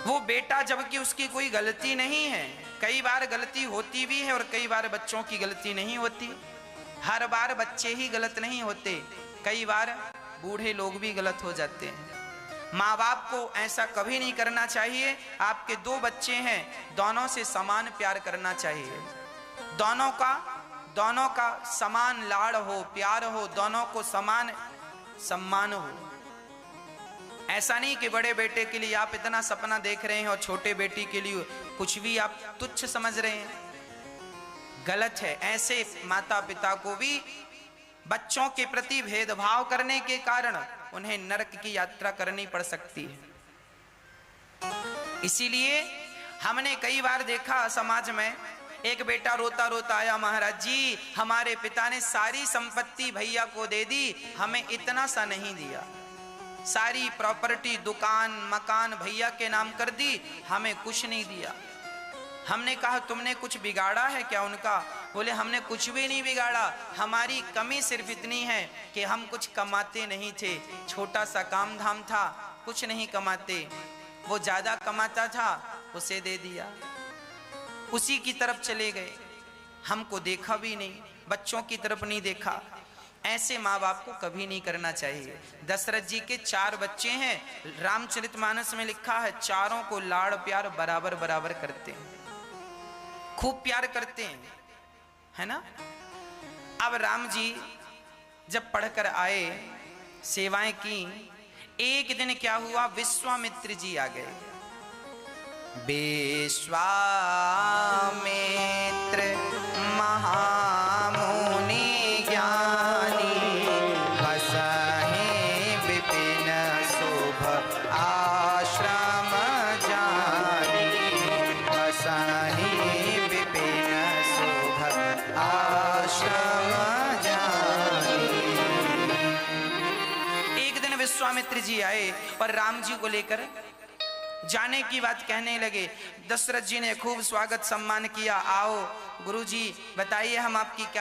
वो बेटा जबकि उसकी कोई गलती नहीं है, कई बार गलती होती भी है और कई बार बच्चों की गलती नहीं होती। हर बार बच्चे ही गलत नहीं होते, कई बार बूढ़े लोग भी गलत हो जाते हैं। माँ बाप को ऐसा कभी नहीं करना चाहिए। आपके 2 बच्चे हैं, दोनों से समान प्यार करना चाहिए। दोनों का समान लाड़ हो, प्यार हो, दोनों को समान सम्मान हो। ऐसा नहीं कि बड़े बेटे के लिए आप इतना सपना देख रहे हैं और छोटे बेटी के लिए कुछ भी आप तुच्छ समझ रहे हैं, गलत है। ऐसे माता पिता को भी बच्चों के प्रति भेदभाव करने के कारण उन्हें नरक की यात्रा करनी पड़ सकती है। इसीलिए हमने कई बार देखा समाज में, एक बेटा रोता रोता आया, महाराज जी हमारे पिता ने सारी संपत्ति भैया को दे दी, हमें इतना सा नहीं दिया। सारी प्रॉपर्टी, दुकान मकान भैया के नाम कर दी, हमें कुछ नहीं दिया। हमने कहा तुमने कुछ बिगाड़ा है क्या उनका? बोले हमने कुछ भी नहीं बिगाड़ा, हमारी कमी सिर्फ इतनी है कि हम कुछ कमाते नहीं थे, छोटा सा काम धाम था, कुछ नहीं कमाते। वो ज्यादा कमाता था, उसे दे दिया, उसी की तरफ चले गए, हमको देखा भी नहीं, बच्चों की तरफ नहीं देखा। ऐसे माँ बाप को कभी नहीं करना चाहिए। दशरथ जी के 4 बच्चे हैं, रामचरितमानस में लिखा है चारों को लाड़ प्यार बराबर बराबर करते हैं, खूब प्यार करते हैं, है ना। अब राम जी जब पढ़कर आए, सेवाएं की, एक दिन क्या हुआ, विश्वामित्र जी आ गए। विश्वामित्र महामुनि ज्ञानी, बसहि विपिन शुभ आश्रम जानी, बसहि विपिन शुभ आश्रम जानी। एक दिन विश्वामित्र जी आए और राम जी को लेकर जाने की बात कहने लगे। दशरथ जी ने खूब स्वागत सम्मान किया। आओ गुरुजी बताइए हम आपकी क्या